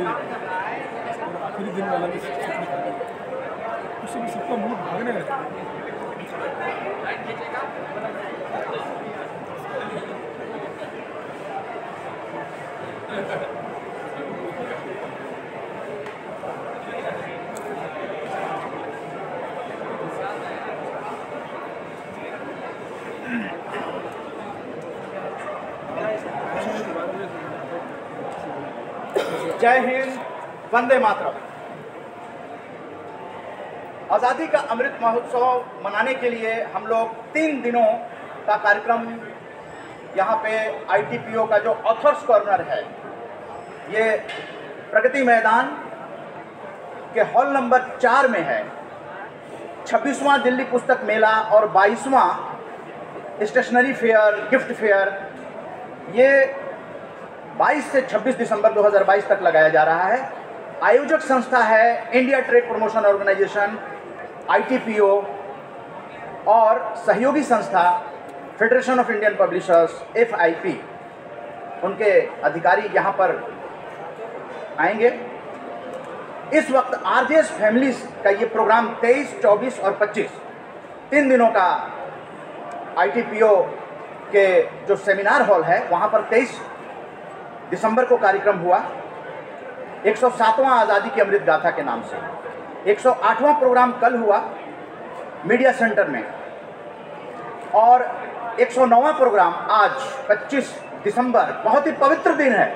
आखिरी दिन वाला भी उसी में सबका मूड भागने लगता है। जय हिंद, वंदे मातरम। आज़ादी का अमृत महोत्सव मनाने के लिए हम लोग 3 दिनों का कार्यक्रम यहाँ पे ITPO का जो ऑथर्स कॉर्नर है, ये प्रगति मैदान के हॉल नंबर 4 में है। 26वां दिल्ली पुस्तक मेला और 22वां स्टेशनरी फेयर, गिफ्ट फेयर, ये 22 से 26 दिसंबर 2022 तक लगाया जा रहा है। आयोजक संस्था है India Trade Promotion Organisation ITPO और सहयोगी संस्था Federation of Indian Publishers FIP। उनके अधिकारी यहाँ पर आएंगे। इस वक्त RJS फैमिलीज का ये प्रोग्राम 23, 24 और 25 3 दिनों का ITPO के जो सेमिनार हॉल है वहाँ पर 23 दिसंबर को कार्यक्रम हुआ। 107वां आज़ादी की अमृत गाथा के नाम से 108वां प्रोग्राम कल हुआ मीडिया सेंटर में और 109वां प्रोग्राम आज 25 दिसंबर। बहुत ही पवित्र दिन है।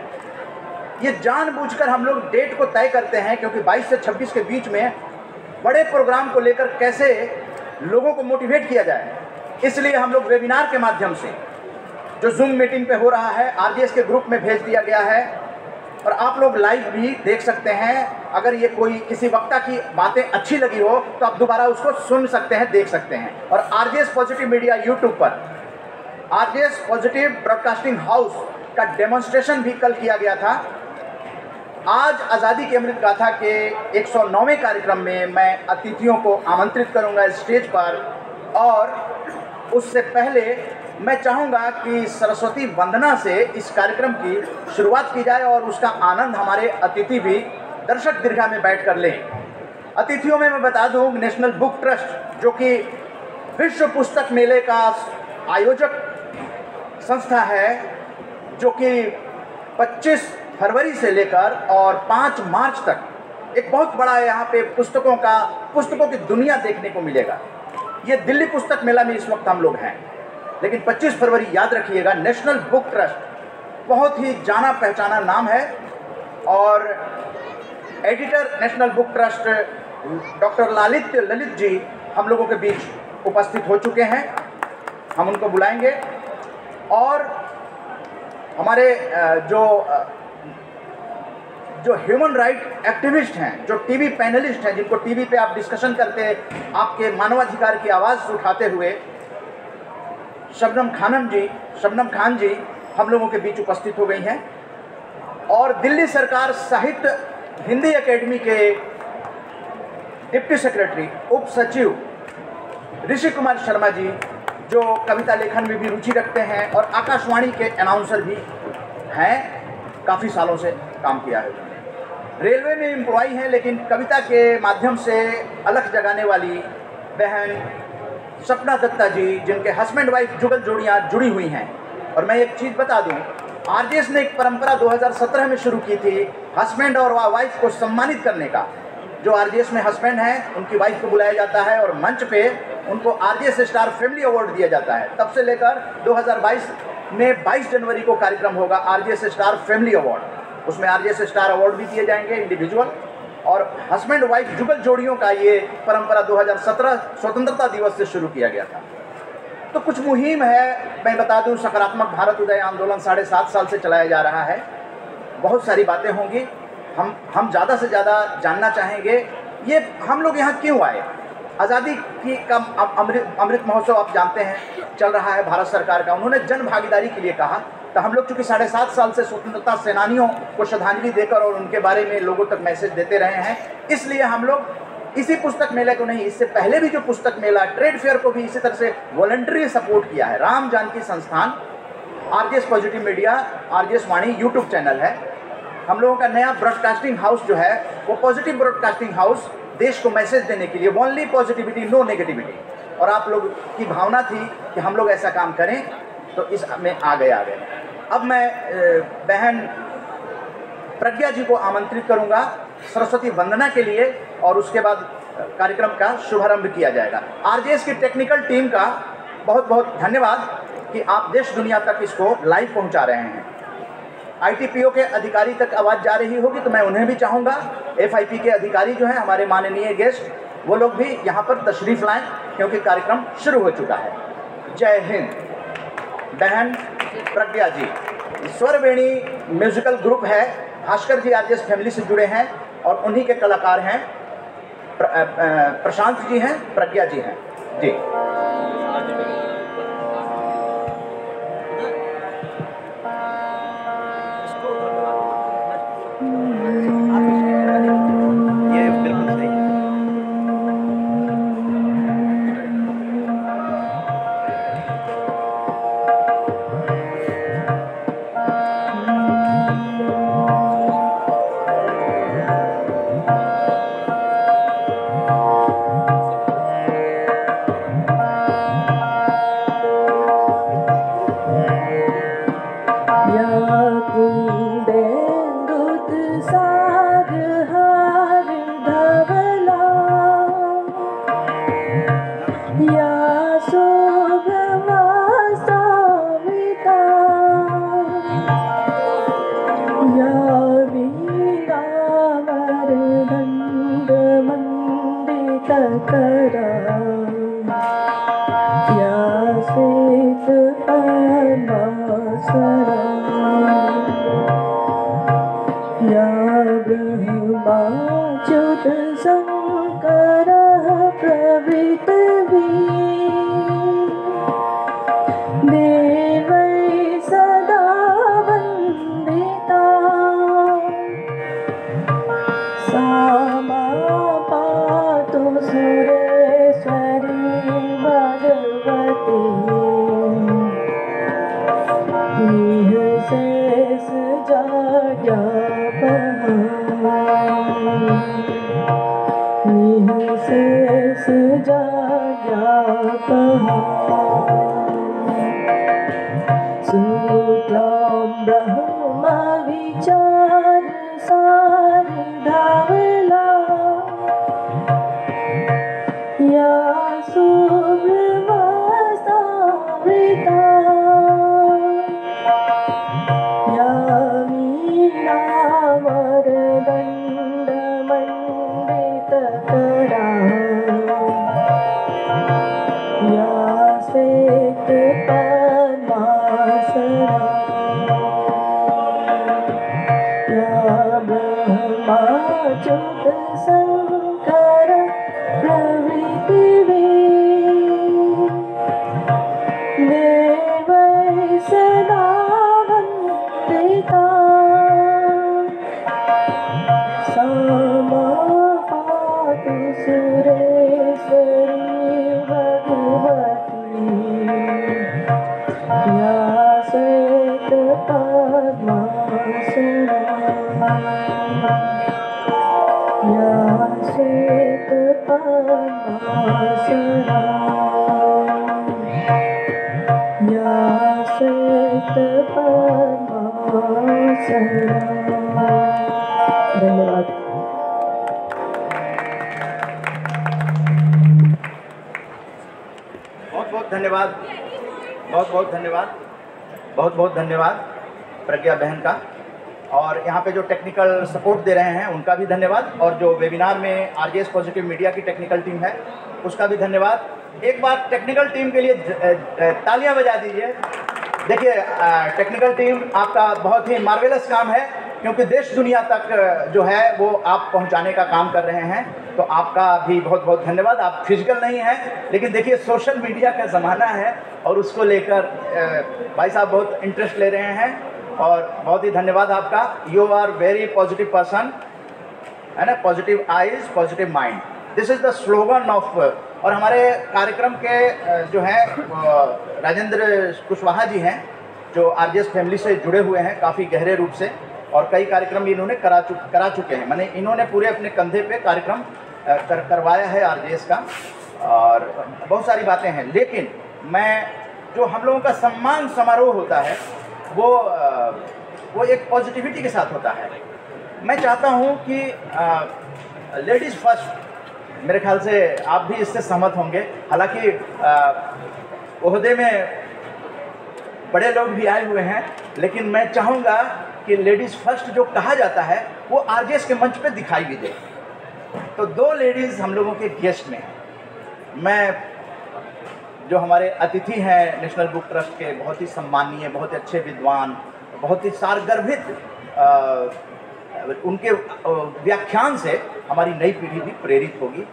ये जानबूझकर हम लोग डेट को तय करते हैं क्योंकि 22 से 26 के बीच में बड़े प्रोग्राम को लेकर कैसे लोगों को मोटिवेट किया जाए, इसलिए हम लोग वेबिनार के माध्यम से जो जूम मीटिंग पे हो रहा है RJS के ग्रुप में भेज दिया गया है और आप लोग लाइव भी देख सकते हैं। अगर ये कोई किसी वक्ता की बातें अच्छी लगी हो तो आप दोबारा उसको सुन सकते हैं, देख सकते हैं। और RJS पॉजिटिव मीडिया यूट्यूब पर RJS पॉजिटिव ब्रॉडकास्टिंग हाउस का डेमोन्स्ट्रेशन भी कल किया गया था। आज आज़ादी की अमृत गाथा के 109वें कार्यक्रम में मैं अतिथियों को आमंत्रित करूंगा स्टेज पर और उससे पहले मैं चाहूँगा कि सरस्वती वंदना से इस कार्यक्रम की शुरुआत की जाए और उसका आनंद हमारे अतिथि भी दर्शक दीर्घा में बैठ कर लें। अतिथियों में मैं बता दूँ, नेशनल बुक ट्रस्ट जो कि विश्व पुस्तक मेले का आयोजक संस्था है, जो कि 25 फरवरी से लेकर और 5 मार्च तक एक बहुत बड़ा यहाँ पे पुस्तकों की दुनिया देखने को मिलेगा। ये दिल्ली पुस्तक मेला में इस वक्त हम लोग हैं, लेकिन 25 फरवरी याद रखिएगा। नेशनल बुक ट्रस्ट बहुत ही जाना पहचाना नाम है और editor national book trust doctor Lalit ji हम लोगों के बीच उपस्थित हो चुके हैं। हम उनको बुलाएंगे और हमारे जो ह्यूमन राइट एक्टिविस्ट हैं, जो टीवी पैनलिस्ट हैं, जिनको टीवी पे आप डिस्कशन करते आपके मानवाधिकार की आवाज़ उठाते हुए शबनम खान जी हम लोगों के बीच उपस्थित हो गई हैं। और दिल्ली सरकार साहित्य हिंदी एकेडमी के डिप्टी सेक्रेटरी उप सचिव ऋषि कुमार शर्मा जी, जो कविता लेखन में भी रुचि रखते हैं और आकाशवाणी के अनाउंसर भी हैं, काफ़ी सालों से काम किया है। रेलवे में एम्प्लॉई हैं, लेकिन कविता के माध्यम से अलख जगाने वाली बहन सपना दत्ता जी, जिनके हस्बैंड वाइफ जुगल जोड़ियाँ जुड़ी हुई हैं। और मैं एक चीज़ बता दूं, RJS ने एक परंपरा 2017 में शुरू की थी हस्बैंड और वाइफ को सम्मानित करने का। जो RJS में हस्बैंड हैं उनकी वाइफ को बुलाया जाता है और मंच पे उनको RJS स्टार फैमिली अवार्ड दिया जाता है। तब से लेकर 2022 में 22 जनवरी को कार्यक्रम होगा RJS स्टार फैमिली अवार्ड। उसमें RJS स्टार अवार्ड भी दिए जाएंगे इंडिविजुअल, और हस्बैंड वाइफ जुगल जोड़ियों का ये परंपरा 2017 स्वतंत्रता दिवस से शुरू किया गया था। तो कुछ मुहिम है, मैं बता दूं, सकारात्मक भारत उदय आंदोलन 7.5 साल से चलाया जा रहा है। बहुत सारी बातें होंगी, हम ज़्यादा से ज़्यादा जानना चाहेंगे ये हम लोग यहाँ क्यों आए। आज़ादी की का अमृत महोत्सव आप जानते हैं चल रहा है भारत सरकार का। उन्होंने जन भागीदारी के लिए कहा, तो हम लोग चूँकि 7.5 साल से स्वतंत्रता सेनानियों को श्रद्धांजलि देकर और उनके बारे में लोगों तक मैसेज देते रहे हैं, इसलिए हम लोग इसी पुस्तक मेले को नहीं, इससे पहले भी जो पुस्तक मेला ट्रेड फेयर को भी इसी तरह से वॉलंटरी सपोर्ट किया है। राम जानकी संस्थान, RJS पॉजिटिव मीडिया, RJS वाणी यूट्यूब चैनल है, हम लोगों का नया ब्रॉडकास्टिंग हाउस जो है वो पॉजिटिव ब्रॉडकास्टिंग हाउस, देश को मैसेज देने के लिए ओनली पॉजिटिविटी नो नेगेटिविटी, और आप लोग की भावना थी कि हम लोग ऐसा काम करें, तो इसमें आ गए। अब मैं बहन प्रज्ञा जी को आमंत्रित करूंगा सरस्वती वंदना के लिए, और उसके बाद कार्यक्रम का शुभारंभ किया जाएगा। आरजेएस की टेक्निकल टीम का बहुत बहुत धन्यवाद कि आप देश दुनिया तक इसको लाइव पहुंचा रहे हैं। आईटीपीओ के अधिकारी तक आवाज़ जा रही होगी तो मैं उन्हें भी चाहूँगा, एफआईपी के अधिकारी जो हैं हमारे माननीय गेस्ट, वो लोग भी यहाँ पर तशरीफ़ लाएं क्योंकि कार्यक्रम शुरू हो चुका है। जय हिंद। बहन प्रज्ञा जी, स्वरवेणी म्यूजिकल ग्रुप है, भास्कर जी आरजेएस फैमिली से जुड़े हैं और उन्हीं के कलाकार हैं। प्रशांत जी हैं, प्रज्ञा जी हैं जी। ये बिल्कुल सही है। बहुत बहुत धन्यवाद प्रज्ञा बहन का, और यहाँ पे जो टेक्निकल सपोर्ट दे रहे हैं उनका भी धन्यवाद, और जो वेबिनार में आरजेएस पॉजिटिव मीडिया की टेक्निकल टीम है उसका भी धन्यवाद। एक बार टेक्निकल टीम के लिए तालियां बजा दीजिए। देखिए टेक्निकल टीम आपका बहुत ही मार्वेलस काम है, क्योंकि देश दुनिया तक जो है वो आप पहुंचाने का काम कर रहे हैं, तो आपका भी बहुत बहुत धन्यवाद। आप फिजिकल नहीं हैं, लेकिन देखिए सोशल मीडिया का ज़माना है और उसको लेकर भाई साहब बहुत इंटरेस्ट ले रहे हैं, और बहुत ही धन्यवाद आपका। You are very positive person, है ना, positive eyes positive mind, this is the slogan of. और हमारे कार्यक्रम के जो है राजेंद्र कुशवाहा जी हैं, जो आरजेएस फैमिली से जुड़े हुए हैं काफ़ी गहरे रूप से, और कई कार्यक्रम इन्होंने करा चुके हैं। मैंने इन्होंने पूरे अपने कंधे पे कार्यक्रम करवाया है आरजेएस का, और बहुत सारी बातें हैं। लेकिन मैं जो हम लोगों का सम्मान समारोह होता है वो एक पॉजिटिविटी के साथ होता है। मैं चाहता हूं कि लेडीज़ फर्स्ट, मेरे ख्याल से आप भी इससे सहमत होंगे। हालांकि ओहदे में बड़े लोग भी आए हुए हैं, लेकिन मैं चाहूँगा कि लेडीज़ फर्स्ट जो कहा जाता है वो आरजेएस के मंच पे दिखाई भी दे। तो 2 लेडीज़ हम लोगों के गेस्ट में हैं। मैं जो हमारे अतिथि हैं नेशनल बुक ट्रस्ट के, बहुत ही सम्मानीय, बहुत ही अच्छे विद्वान, बहुत ही सारगर्भित, उनके व्याख्यान से हमारी नई पीढ़ी भी प्रेरित होगी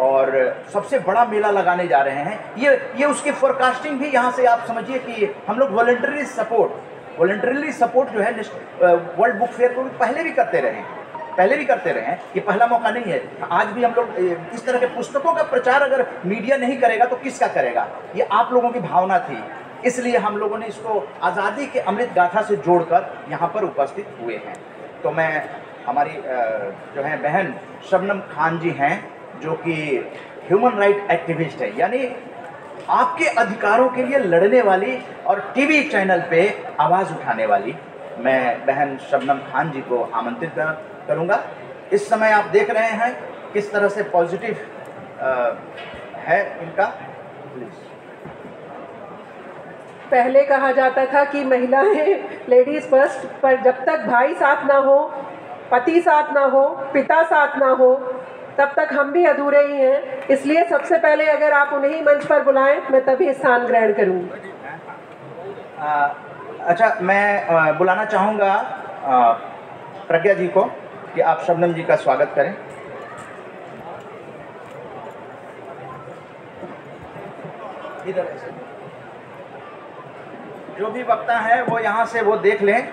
और सबसे बड़ा मेला लगाने जा रहे हैं। ये उसकी फोरकास्टिंग भी यहाँ से आप समझिए कि हम लोग वॉलंटरी सपोर्ट जो है वर्ल्ड बुक फेयर को पहले भी करते रहे हैं। ये पहला मौका नहीं है। आज भी हम लोग इस तरह के पुस्तकों का प्रचार अगर मीडिया नहीं करेगा तो किसका करेगा? ये आप लोगों की भावना थी, इसलिए हम लोगों ने इसको आज़ादी के अमृत गाथा से जोड़कर यहाँ पर उपस्थित हुए हैं। तो मैं हमारी जो है बहन शबनम खान जी हैं, जो कि ह्यूमन राइट एक्टिविस्ट है, यानी आपके अधिकारों के लिए लड़ने वाली और टीवी चैनल पे आवाज़ उठाने वाली, मैं बहन शबनम खान जी को आमंत्रित करूँगा। इस समय आप देख रहे हैं किस तरह से पॉजिटिव है इनका। प्लीज़। पहले कहा जाता था कि महिलाएं लेडीज़ फर्स्ट, पर जब तक भाई साथ ना हो, पति साथ ना हो, पिता साथ ना हो, तब तक हम भी अधूरे ही हैं। इसलिए सबसे पहले अगर आप उन्हें मंच पर बुलाएं, मैं तभी स्थान ग्रहण करूँगी। अच्छा, मैं बुलाना चाहूँगा प्रज्ञा जी को कि आप शबनम जी का स्वागत करें। इधर ऐसे जो भी वक्ता है वो यहाँ से वो देख लें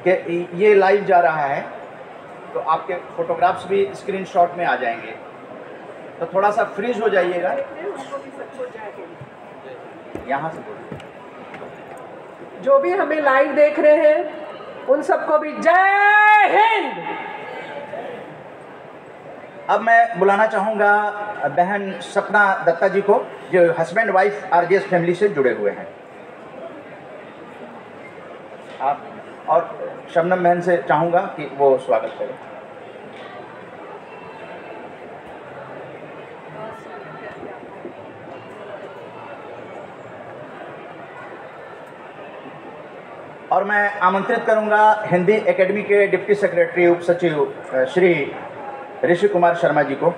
कि ये लाइव जा रहा है, तो आपके फोटोग्राफ्स भी स्क्रीनशॉट में आ जाएंगे। तो थोड़ा सा फ्रीज हो जाइएगा। यहाँ से बोलिए। जो भी हमें लाइव देख रहे हैं उन सबको भी जय हिंद। अब मैं बुलाना चाहूँगा बहन सपना दत्ता जी को, जो हस्बैंड वाइफ आरजेएस फैमिली से जुड़े हुए हैं। आप और शबनम बहन से चाहूँगा कि वो स्वागत करें। और मैं आमंत्रित करूँगा हिंदी एकेडमी के डिप्टी सेक्रेटरी उप सचिव श्री ऋषि कुमार शर्मा जी को।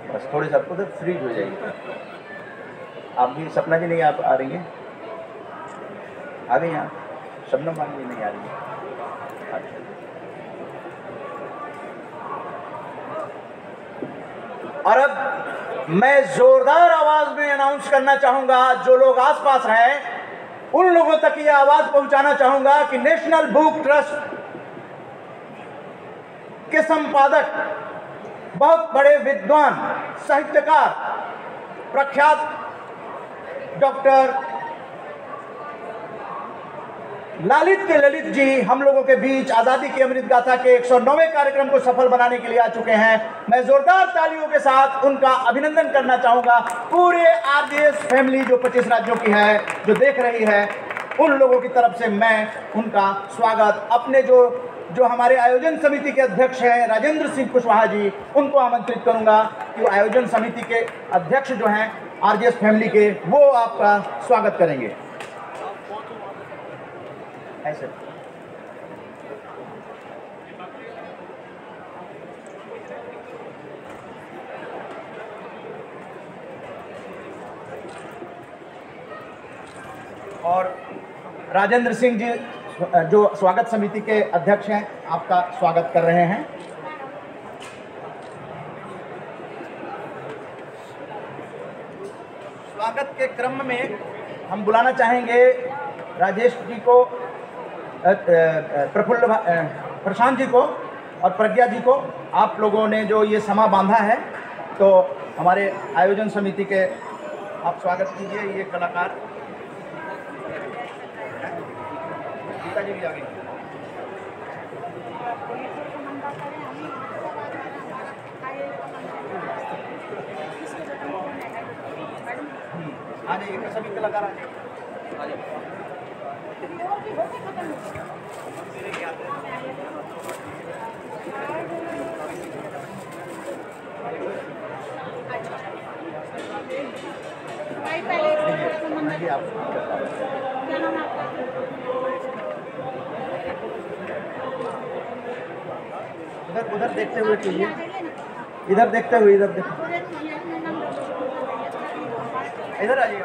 बस थोड़ी सा उधर फ्रीज हो जाएगी। आप भी, सपना जी नहीं आ रही हैं? आ गई हैं? शबनम जी नहीं आ रही है? अच्छा। और अब मैं जोरदार आवाज में अनाउंस करना चाहूंगा, जो लोग आसपास हैं उन लोगों तक ये आवाज पहुंचाना चाहूंगा कि नेशनल बुक ट्रस्ट के संपादक, बहुत बड़े विद्वान, साहित्यकार, प्रख्यात डॉक्टर ललित जी हम लोगों के बीच आज़ादी की अमृत गाथा के 109वें कार्यक्रम को सफल बनाने के लिए आ चुके हैं। मैं जोरदार तालियों के साथ उनका अभिनंदन करना चाहूँगा। पूरे आरजेएस फैमिली जो 25 राज्यों की है, जो देख रही है, उन लोगों की तरफ से मैं उनका स्वागत, अपने जो हमारे आयोजन समिति के अध्यक्ष हैं राजेंद्र सिंह कुशवाहा जी, उनको आमंत्रित करूँगा कि वो आयोजन समिति के अध्यक्ष जो हैं आरजेएस फैमिली के, वो आपका स्वागत करेंगे। ऐसे और राजेंद्र सिंह जी जो स्वागत समिति के अध्यक्ष हैं, आपका स्वागत कर रहे हैं। स्वागत के क्रम में हम बुलाना चाहेंगे राजेश जी को, प्रशांत जी को और प्रज्ञा जी को। आप लोगों ने जो ये समा बांधा है, तो हमारे आयोजन समिति के आप स्वागत कीजिए। ये कलाकार गीता जी भी आ गई। आ जाइए, सभी कलाकार आ जाइए। क्या नाम है आपका? उधर देखते हुए कीजिए, इधर देखते हुए, इधर इधर आइए।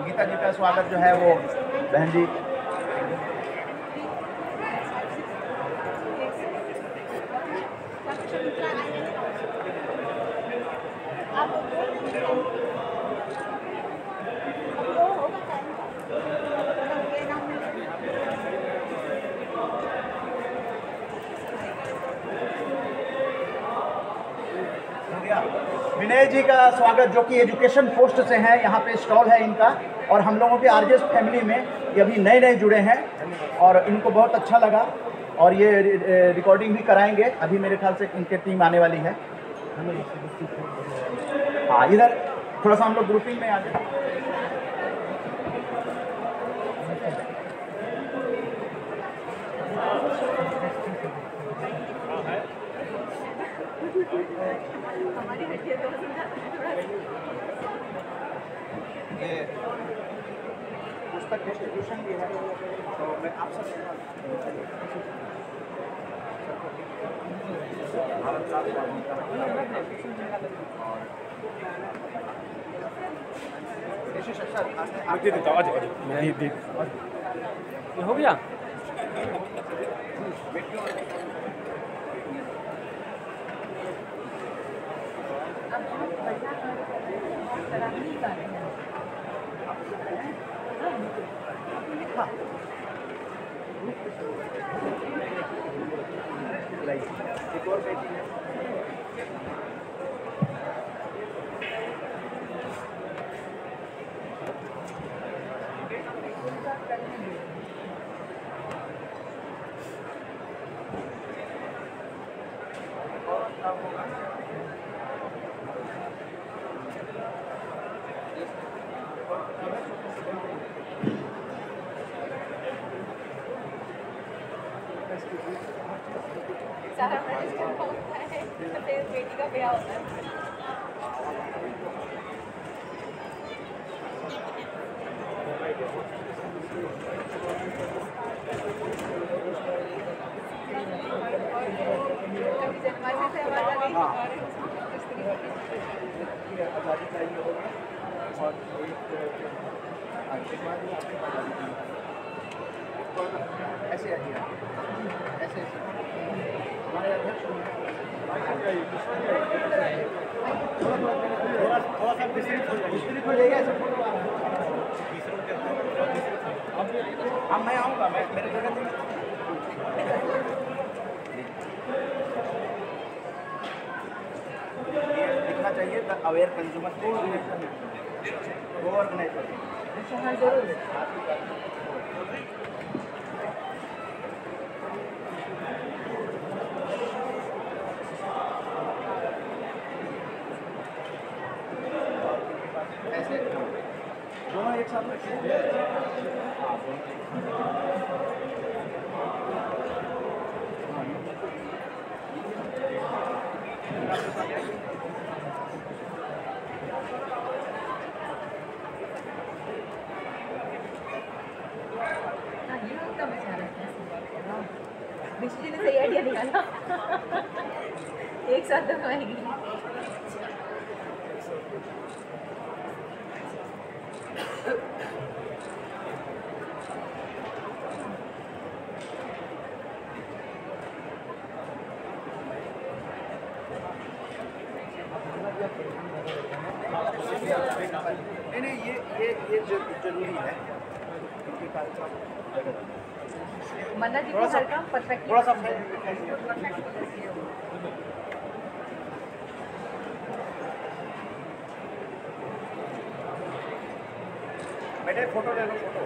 गीता जी का स्वागत जो है वो बहन जी विनय जी का स्वागत, जो कि एजुकेशन पोस्ट से हैं। यहाँ पे स्टॉल है इनका, और हम लोगों के आरजेएस फैमिली में ये अभी नए नए जुड़े हैं और इनको बहुत अच्छा लगा और ये रिकॉर्डिंग भी कराएंगे। अभी मेरे ख्याल से इनके टीम आने वाली है। हाँ, इधर थोड़ा सा हम लोग ग्रुपिंग में आ जाए। ये पुस्तक डिस्ट्रीब्यूशन भी है, तो मैं आप सब दे देता हूँ। ये हो गया। एक और बेटी है। सारा होता है, फिर बेटी का ब्याह होता है। जनवरी से आवाज आ गई आज़ादी का ये होगा और ऐसे आइए, ऐसे हमारे अध्यक्ष थोड़ा सा विस्तृत हो जाएगा। ऐसे फोटो अब मैं आऊँगा, मैं मेरे जगह दिखना चाहिए। द अवेयर कंज्यूमर को ऑर्गेनाइज करें। ऐसे दोनों एक साथ रखिए। बिजली ने सही आइडिया निकाला। एक साथ दबाएगी। नहीं, ये जरूरी है। मन्ना जी को हर काम परफेक्ट थोड़ा सा बेटे फोटो ले लो, फोटो।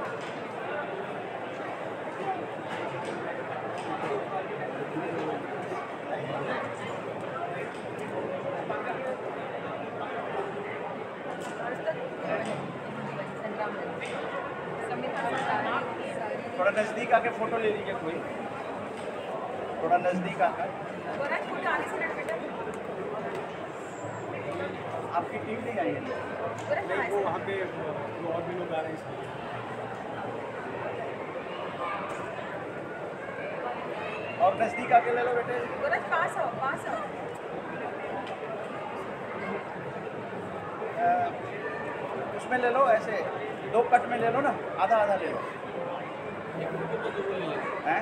थोड़ा नज़दीक आके फोटो ले लीजिए कोई, थोड़ा नज़दीक आकर। आपकी टीम नहीं आई है? नहीं, वो वहाँ पे जो और भी लोग आ रहे हैं इसलिए। और नज़दीक आके ले लो बेटे। पास आओ, पास आओ। उसमें ले लो, ऐसे 2 कट में ले लो ना, आधा आधा ले लो। हैं?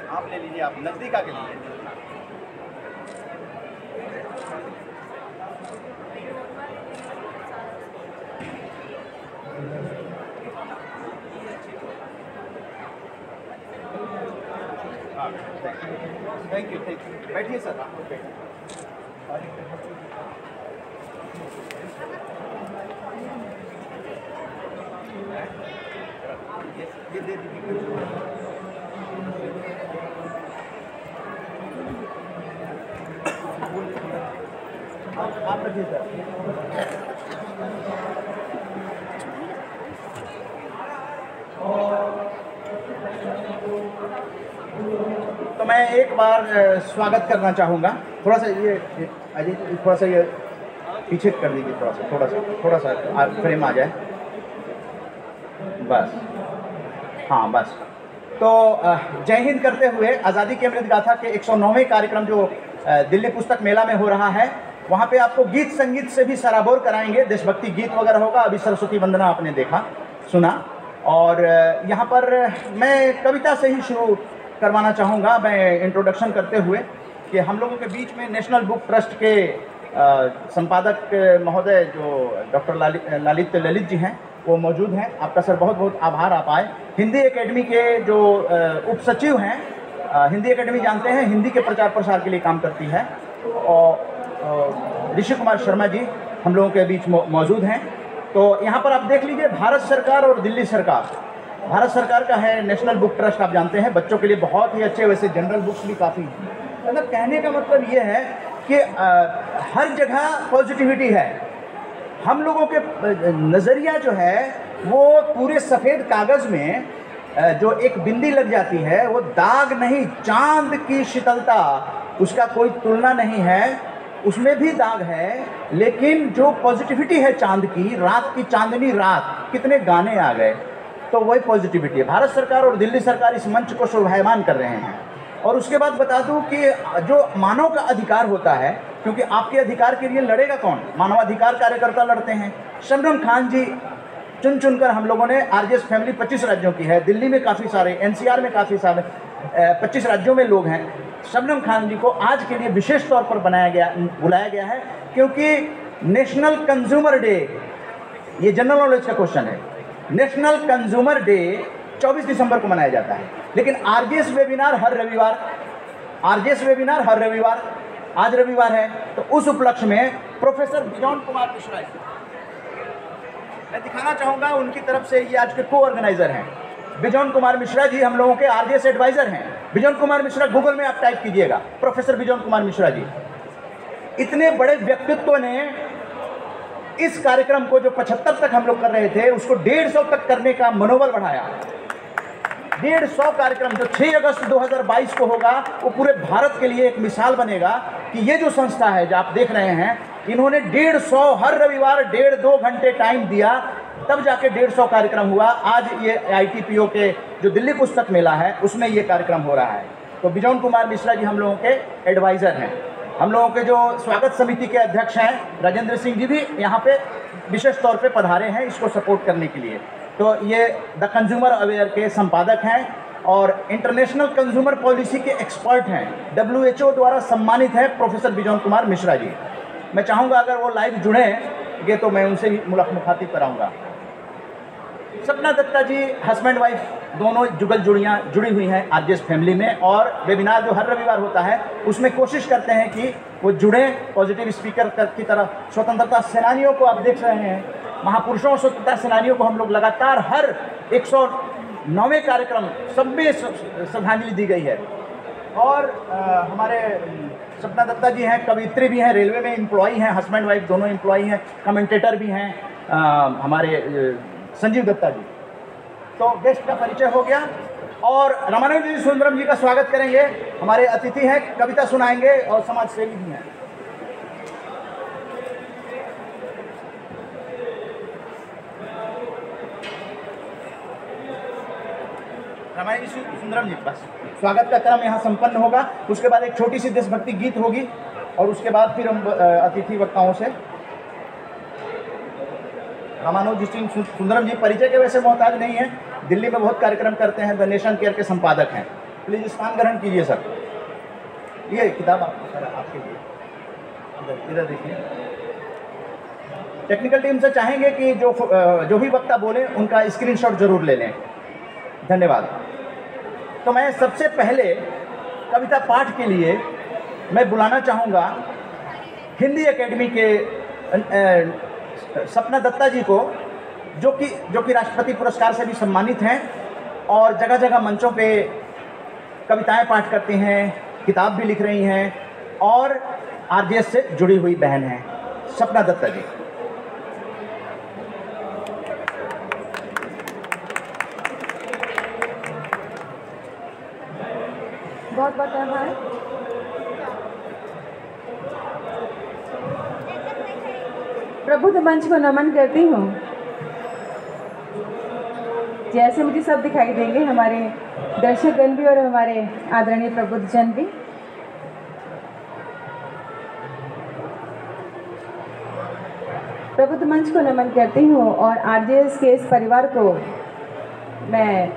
आप ले लीजिए, आप नज़दीक आके लीजिए। थैंक यू, बैठिए सर, आप लोग बैठिए। ये दे दीजिए। आप रखिए सर। तो मैं एक बार स्वागत करना चाहूँगा। थोड़ा सा ये अजय, थोड़ा सा ये पीछे कर दीजिए, थोड़ा सा फ्रेम आ जाए, बस। हाँ बस। तो जय हिंद करते हुए आज़ादी की अमृत गाथा के 109वें कार्यक्रम जो दिल्ली पुस्तक मेला में हो रहा है, वहाँ पे आपको गीत संगीत से भी सराबोर कराएंगे। देशभक्ति गीत वगैरह होगा। अभी सरस्वती वंदना आपने देखा सुना, और यहाँ पर मैं कविता से ही शुरू करवाना चाहूँगा, मैं इंट्रोडक्शन करते हुए, कि हम लोगों के बीच में नेशनल बुक ट्रस्ट के संपादक महोदय जो डॉक्टर ललित जी हैं, वो मौजूद हैं। आपका सर बहुत बहुत आभार, आप आए। हिंदी एकेडमी के जो उप सचिव हैं, हिंदी एकेडमी जानते हैं, हिंदी के प्रचार प्रसार के लिए काम करती है, और ऋषि कुमार शर्मा जी हम लोगों के बीच मौजूद हैं। तो यहाँ पर आप देख लीजिए, भारत सरकार और दिल्ली सरकार, भारत सरकार का है नेशनल बुक ट्रस्ट, आप जानते हैं, बच्चों के लिए बहुत ही अच्छे, वैसे जनरल बुक्स भी काफ़ी। मतलब कहने का मतलब ये है कि हर जगह पॉजिटिविटी है। हम लोगों के नज़रिया जो है वो पूरे सफ़ेद कागज़ में जो एक बिंदी लग जाती है, वो दाग नहीं, चांद की शीतलता, उसका कोई तुलना नहीं है, उसमें भी दाग है, लेकिन जो पॉजिटिविटी है चांद की, रात की चांदनी रात, कितने गाने आ गए, तो वही पॉजिटिविटी है। भारत सरकार और दिल्ली सरकार इस मंच को शोभायमान कर रहे हैं। और उसके बाद बता दूं कि जो मानव का अधिकार होता है, क्योंकि आपके अधिकार के लिए लड़ेगा कौन? मानवाधिकार कार्यकर्ता लड़ते हैं। शबनम खान जी चुनकर हम लोगों ने, आरजेएस फैमिली 25 राज्यों की है, दिल्ली में काफ़ी सारे, एनसीआर में काफ़ी सारे, 25 राज्यों में लोग हैं। शबनम खान जी को आज के लिए विशेष तौर पर बुलाया गया है, क्योंकि नेशनल कंज्यूमर डे, ये जनरल नॉलेज का क्वेश्चन है, नेशनल कंज्यूमर डे 24 दिसंबर को मनाया जाता है, लेकिन आरजेएस वेबिनार हर रविवार, आरजेएस वेबिनार हर रविवार, आज रविवार है, तो उस उपलक्ष्य में प्रोफेसर बिजॉन कुमार मिश्रा जी, मैं दिखाना चाहूँगा उनकी तरफ से, ये आज के को-ऑर्गेनाइजर हैं। बिजॉन कुमार मिश्रा जी हम लोगों के आरजेएस एडवाइज़र हैं। बिजॉन कुमार मिश्रा गूगल में आप टाइप कीजिएगा, प्रोफेसर बिजॉन कुमार मिश्रा जी। इतने बड़े व्यक्तित्व ने इस कार्यक्रम को, जो 75 तक हम लोग कर रहे थे, उसको 150 तक करने का मनोबल बढ़ाया। 150 कार्यक्रम जो 6 अगस्त 2022 को होगा, वो पूरे भारत के लिए एक मिसाल बनेगा कि ये जो संस्था है जो आप देख रहे हैं, इन्होंने 150 हर रविवार 1.5-2 घंटे टाइम दिया, तब जाके 150 कार्यक्रम हुआ। आज ये ITPO के जो दिल्ली पुस्तक मेला है, उसमें ये कार्यक्रम हो रहा है। तो बिजॉन कुमार मिश्रा जी हम लोगों के एडवाइज़र हैं। हम लोगों के जो स्वागत समिति के अध्यक्ष हैं राजेंद्र सिंह जी भी यहाँ पे विशेष तौर पे पधारे हैं इसको सपोर्ट करने के लिए। तो ये द कंज्यूमर अवेयर के संपादक हैं और इंटरनेशनल कंज्यूमर पॉलिसी के एक्सपर्ट हैं, WHO द्वारा सम्मानित है प्रोफेसर बिजॉन कुमार मिश्रा जी। मैं चाहूँगा अगर वो लाइव जुड़ेंगे तो मैं उनसे भी मुलाकात कराऊँगा। सपना दत्ता जी हस्बैंड वाइफ दोनों जुड़ी हुई हैं आरजेएस फैमिली में, और वेबिनार जो हर रविवार होता है उसमें कोशिश करते हैं कि वो जुड़े पॉजिटिव स्पीकर की तरह। स्वतंत्रता सेनानियों को आप देख रहे हैं, महापुरुषों और स्वतंत्रता सेनानियों को हम लोग लगातार हर 109वें कार्यक्रम सब में श्रद्धांजलि दी गई है। और हमारे सपना दत्ता जी हैं, कवित्री भी हैं, रेलवे में एम्प्लॉई हैं, हस्बैंड वाइफ दोनों एम्प्लॉई हैं, कमेंटेटर भी हैं हमारे संजीव दत्ता जी। तो गेस्ट का परिचय हो गया, और रामानंद जी सुंदरम जी का स्वागत करेंगे। हमारे अतिथि हैं, कविता सुनाएंगे और समाज सेवी भी हैं। रामानंद जी सुंदरम जी के पास स्वागत का क्रम यहाँ संपन्न होगा। उसके बाद एक छोटी सी देशभक्ति गीत होगी, और उसके बाद फिर हम अतिथि वक्ताओं से। रामानुज सिंह सुंदरम जी परिचय के वैसे मोहताज नहीं है, दिल्ली में बहुत कार्यक्रम करते हैं, द नेशन केयर के संपादक हैं। प्लीज स्थान ग्रहण कीजिए सर। ये किताब आपके लिए इधर देखिए। टेक्निकल टीम से चाहेंगे कि जो भी वक्ता बोले उनका स्क्रीनशॉट जरूर ले लें। धन्यवाद। तो मैं सबसे पहले कविता पाठ के लिए मैं बुलाना चाहूँगा हिंदी एकेडमी के सपना दत्ता जी को, जो कि राष्ट्रपति पुरस्कार से भी सम्मानित हैं और जगह जगह मंचों पे कविताएं पाठ करती हैं, किताब भी लिख रही हैं और आरजेएस से जुड़ी हुई बहन हैं। सपना दत्ता जी। बहुत बहुत आभार। प्रबुद्ध मंच को नमन करती हूँ। जैसे मुझे सब दिखाई देंगे, हमारे दर्शकगण भी और हमारे आदरणीय प्रबुद्ध जन भी। प्रबुद्ध मंच को नमन करती हूँ और आरजेएस के इस परिवार को मैं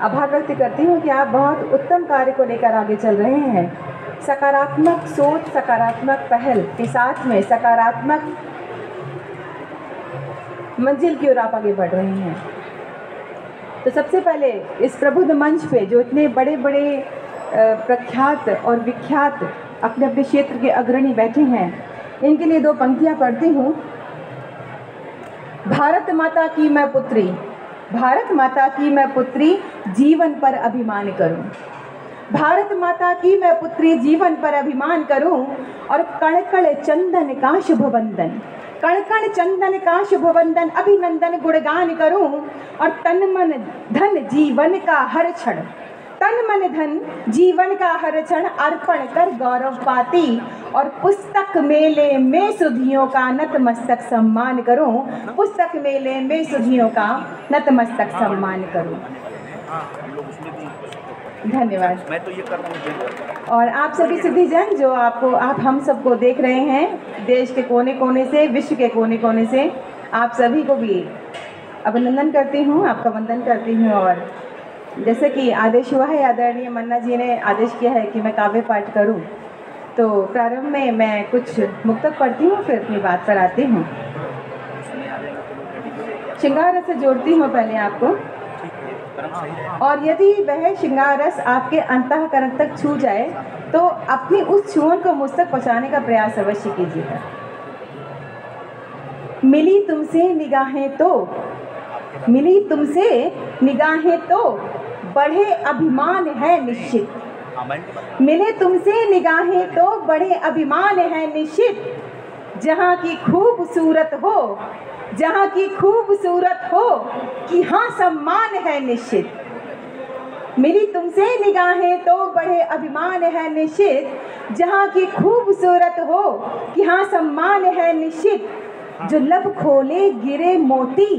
आभार व्यक्त करती हूँ कि आप बहुत उत्तम कार्य को लेकर आगे चल रहे हैं। सकारात्मक सोच, सकारात्मक पहल के साथ में सकारात्मक मंजिल की ओर आप आगे बढ़ रहे हैं। तो सबसे पहले इस प्रबुद्ध मंच पे जो इतने बड़े बड़े प्रख्यात और विख्यात अपने अपने क्षेत्र के अग्रणी बैठे हैं, इनके लिए दो पंक्तियाँ पढ़ती हूँ। भारत माता की मैं पुत्री, भारत माता की मैं पुत्री, जीवन पर अभिमान करूं। भारत माता की मैं पुत्री, जीवन पर अभिमान करूं और कण कण चंदन का शुभ वंदन, कण कण चंदन का शुभ वंदन, अभिनंदन गुणगान करूं और तन मन धन जीवन का हर क्षण, तन मन धन जीवन का हर क्षण अर्पण कर गौरव पाती और पुस्तक मेले में सुधियों का नतमस्तक सम्मान करूं, पुस्तक मेले में सुधियों का नतमस्तक सम्मान करूं। धन्यवाद। मैं तो ये कर रहा हूँ। और आप सभी सिद्धिजन जो आप हम सबको देख रहे हैं, देश के कोने कोने से, विश्व के कोने कोने से, आप सभी को भी अभिनंदन करती हूँ, आपका वंदन करती हूँ। और जैसे कि आदेश हुआ है, आदरणीय मन्ना जी ने आदेश किया है कि मैं काव्य पाठ करूं, तो प्रारंभ में मैं कुछ मुक्तक पढ़ती हूं, फिर अपनी बात पर आती हूं। श्रृंगार रस से जोड़ती हूं पहले आपको, और यदि वह श्रृंगार रस आपके अंतःकरण तक छू जाए तो अपनी उस छुअन को मुझ तक पहुँचाने का प्रयास अवश्य कीजिएगा। मिली तुमसे निगाहें तो, मिली तुमसे निगाहें तो बढ़े अभिमान है निश्चित, मिले तुमसे निगाहें तो बढ़े अभिमान है निश्चित, जहाँ की खूबसूरत हो, जहाँ की खूबसूरत हो कि हाँ सम्मान है निश्चित। मिली तुमसे निगाहें तो बढ़े अभिमान है निश्चित, जहाँ की खूबसूरत हो कि हाँ सम्मान है निश्चित। जो लब खोले गिरे मोती,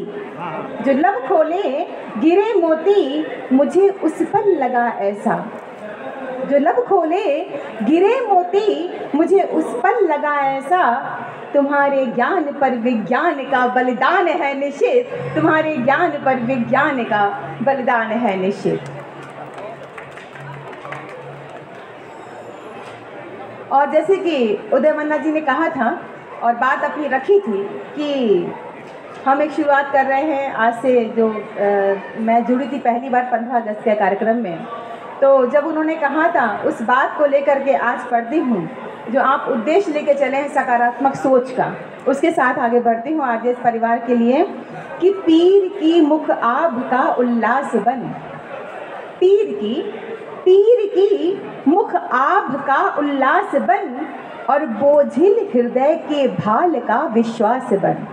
जो लब खोले गिरे मोती मुझे उस पर लगा ऐसा, जो लब खोले गिरे मोती मुझे उस पर लगा ऐसा। तुम्हारे ज्ञान पर विज्ञान का बलिदान है निश्चित, तुम्हारे ज्ञान पर विज्ञान का बलिदान है निश्चित। और जैसे कि उदय मन्ना जी ने कहा था और बात अपनी रखी थी कि हम एक शुरुआत कर रहे हैं आज से। जो मैं जुड़ी थी पहली बार 15 अगस्त के कार्यक्रम में, तो जब उन्होंने कहा था उस बात को लेकर के आज पढ़ती हूँ, जो आप उद्देश्य लेके चले हैं सकारात्मक सोच का, उसके साथ आगे बढ़ती हूँ आज इस परिवार के लिए कि पीर की मुख आभ का उल्लास बन, पीर की मुख आभ का उल्लास बन और बोझिल हृदय के भाल का विश्वास बन।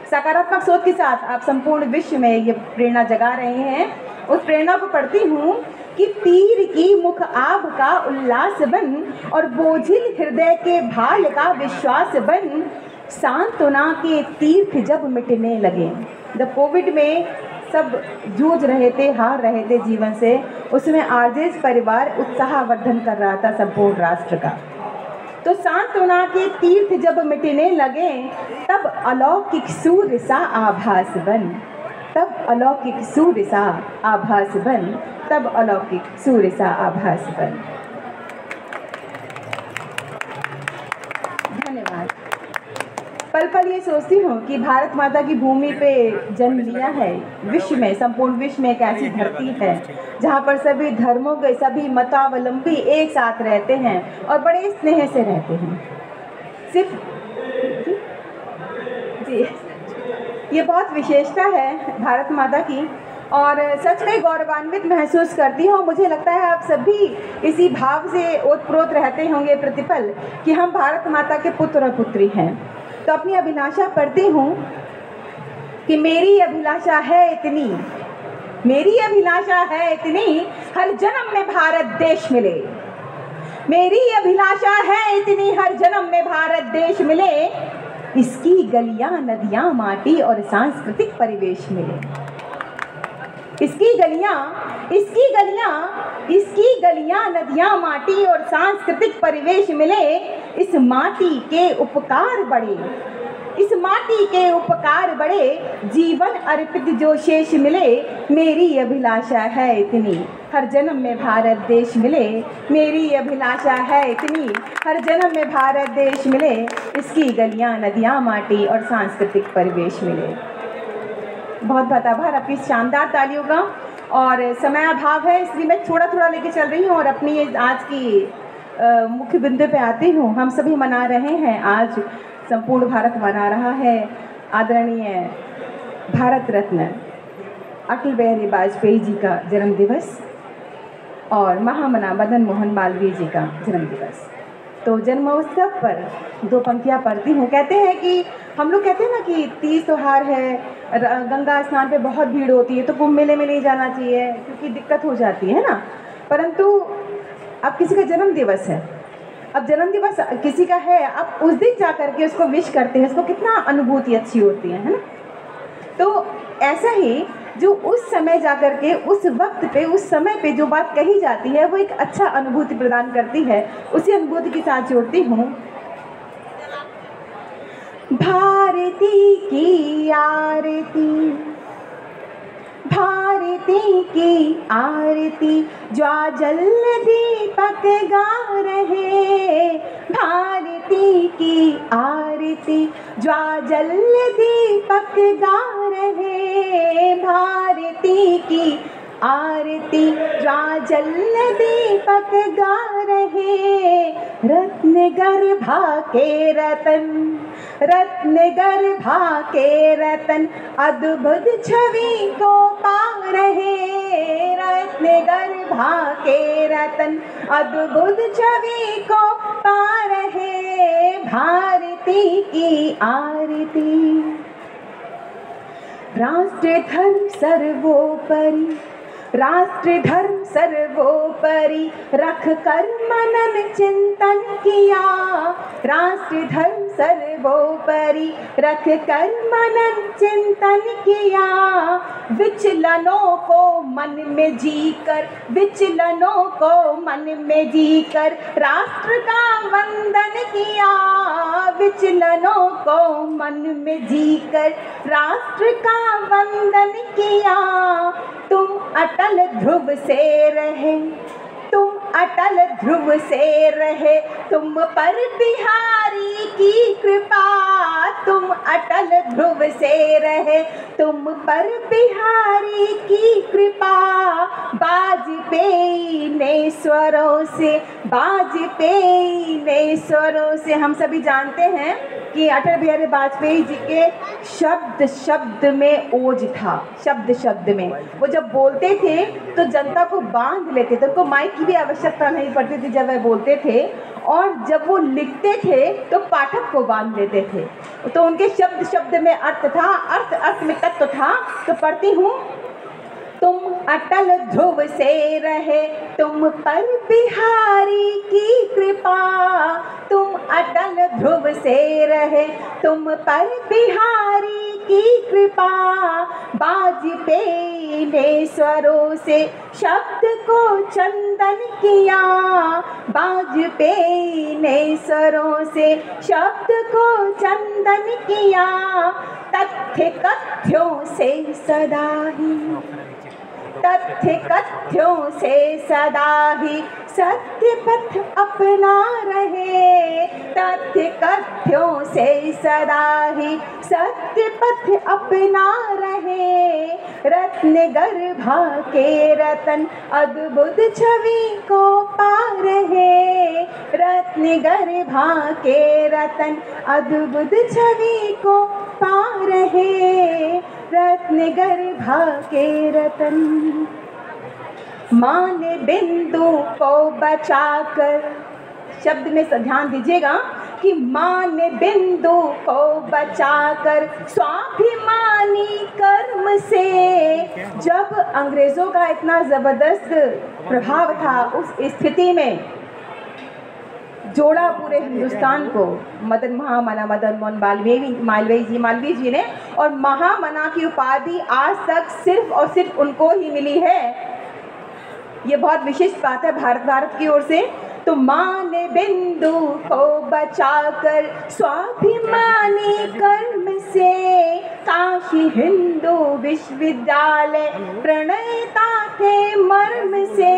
सकारात्मक सोच के साथ आप संपूर्ण विश्व में ये प्रेरणा जगा रहे हैं। उस प्रेरणा को पढ़ती हूँ कि पीर की मुख आभ का उल्लास बन और बोझिल हृदय के भाल का विश्वास बन। सांत्वना के तीर्थ जब मिटने लगे, जब कोविड में सब जूझ रहे थे, हार रहे थे जीवन से, उसमें आरजेएस परिवार उत्साहवर्धन कर रहा था संपूर्ण राष्ट्र का। तो सांत्वना के तीर्थ जब मिटने लगे, तब अलौकिक सूर्य सा आभास बन, तब अलौकिक सूर्य सा आभास बन, तब अलौकिक सूर्य सा आभास बन। धन्यवाद। पल पल ये सोचती हूँ कि भारत माता की भूमि पे जन्म लिया है, विश्व में, संपूर्ण विश्व में एक ऐसी धरती है जहाँ पर सभी धर्मों के सभी मतावलंबी एक साथ रहते हैं और बड़े स्नेह से रहते हैं। सिर्फ जी, ये बहुत विशेषता है भारत माता की और सच में गौरवान्वित महसूस करती हूँ। मुझे लगता है आप सभी इसी भाव से ओतप्रोत रहते होंगे प्रतिपल कि हम भारत माता के पुत्र और पुत्री हैं। तो अपनी अभिलाषा पढ़ती हूँ कि मेरी अभिलाषा है इतनी, मेरी अभिलाषा है इतनी, हर जन्म में भारत देश मिले। मेरी अभिलाषा है इतनी, हर जन्म में भारत देश मिले। इसकी गलियां नदियां माटी और सांस्कृतिक परिवेश मिले। इसकी गलियां नदियां माटी और सांस्कृतिक परिवेश मिले। इस माटी के उपकार बड़े, इस माटी के उपकार बड़े, जीवन अर्पित जो शेष मिले। मेरी अभिलाषा है इतनी, हर जन्म में भारत देश मिले। मेरी अभिलाषा है इतनी, हर जन्म में भारत देश मिले। इसकी गलियां नदियां माटी और सांस्कृतिक परिवेश मिले। बहुत बहुत आभार आपकी शानदार तालियों का। और समय अभाव है इसलिए मैं थोड़ा थोड़ा लेके चल रही हूँ और अपनी आज की मुख्य बिंदु पे आती हूँ। हम सभी मना रहे हैं, आज संपूर्ण भारत मना रहा है आदरणीय भारत रत्न अटल बिहारी वाजपेयी जी का जन्म दिवस और महामना मदन मोहन मालवीय जी का जन्म दिवस। तो जन्मोत्सव पर दो पंक्तियाँ पढ़ती हूँ। कहते हैं कि हम लोग कहते हैं ना कि तीज त्योहार है, गंगा स्नान पे बहुत भीड़ होती है तो कुंभ मेले में नहीं जाना चाहिए क्योंकि दिक्कत हो जाती है ना। परंतु अब किसी का जन्म दिवस है, अब जन्म दिवस किसी का है, आप उस दिन जा करके उसको विश करते हैं, उसको कितना अनुभूति अच्छी होती है ना। तो ऐसा ही जो उस समय जा करके उस वक्त पे उस समय पे जो बात कही जाती है वो एक अच्छा अनुभूति प्रदान करती है। उसी अनुभूति के साथ जोड़ती हूँ। भारती की आरती, भारती की आरती, ज्वाजल दीपक गा रहे। भारती की आरती, ज्वाजल दीपक गा रहे। भारती की आरती, ज्वाजल दीपक गा रहे। रत्न गर्भा के रतन, रत्न गर्भा के रतन, अद्भुत छवि को पा रहे। रत्न गर्भा के रतन, अद्भुत छवि को पा रहे। भारती की आरती, राष्ट्र धर्म सर्वोपरि, राष्ट्र धर्म सर्वोपरि, रख कर मनन चिंतन किया। राष्ट्र धर्म सर्वोपरि, रख कर मनन चिंतन किया। विचलनों को मन में जीकर, विचलनों को मन में जीकर, राष्ट्र का वंदन किया। विचलनों को मन में जीकर, राष्ट्र का वंदन किया। तुम अटल ध्रुव से रहे, तुम अटल ध्रुव से रहे, तुम पर बिहारी की कृपा। तुम अटल ध्रुव से रहे तुम पर बिहारी की कृपा। वाजपेयी ने स्वरों से हम सभी जानते हैं कि अटल बिहारी वाजपेयी जी के शब्द शब्द में ओज था। शब्द शब्द में वो जब बोलते थे तो जनता को बांध लेते थे, उनको माइक की भी आवश्यकता नहीं पड़ती थी जब वह बोलते थे, और जब वो लिखते थे तो पाठक को बांध लेते थे। तो उनके शब्द शब्द में अर्थ था, अर्थ अर्थ में तत्व था। तो पढ़ती हूँ, तुम अटल ध्रुव से रहे तुम पर बिहारी की कृपा। तुम अटल ध्रुव से रहे तुम पर बिहारी की कृपा। वाजपेयी ने स्वरों से शब्द को चंदन किया। वाजपेयी ने स्वरों से शब्द को चंदन किया। तथ्य कथ्यों से सदा ही सत्य पथ अपना रहे। तथ्य कथ्यों से सदा ही सत्य पथ अपना रहे। रत्न गर्भा के रतन अद्भुत छवि को पा रहे। रत्न गर्भा के रतन अद्भुत छवि को पा रहे। रत्न गर्भा के रतन। माँ ने बिंदु को बचाकर, शब्द में ध्यान दीजिएगा कि माँ ने बिंदु को बचाकर स्वाभिमानी कर्म से। जब अंग्रेजों का इतना जबरदस्त प्रभाव था उस स्थिति में जोड़ा पूरे हिंदुस्तान को मदन मोहन मालवीय जी ने, और महामना की उपाधि आज तक सिर्फ और सिर्फ उनको ही मिली है। ये बहुत विशिष्ट बात है भारत की ओर से। तो माँ ने बिंदु को बचाकर स्वाभिमानी कर्म से काशी हिंदू विश्वविद्यालय प्रणेता थे मर्म से।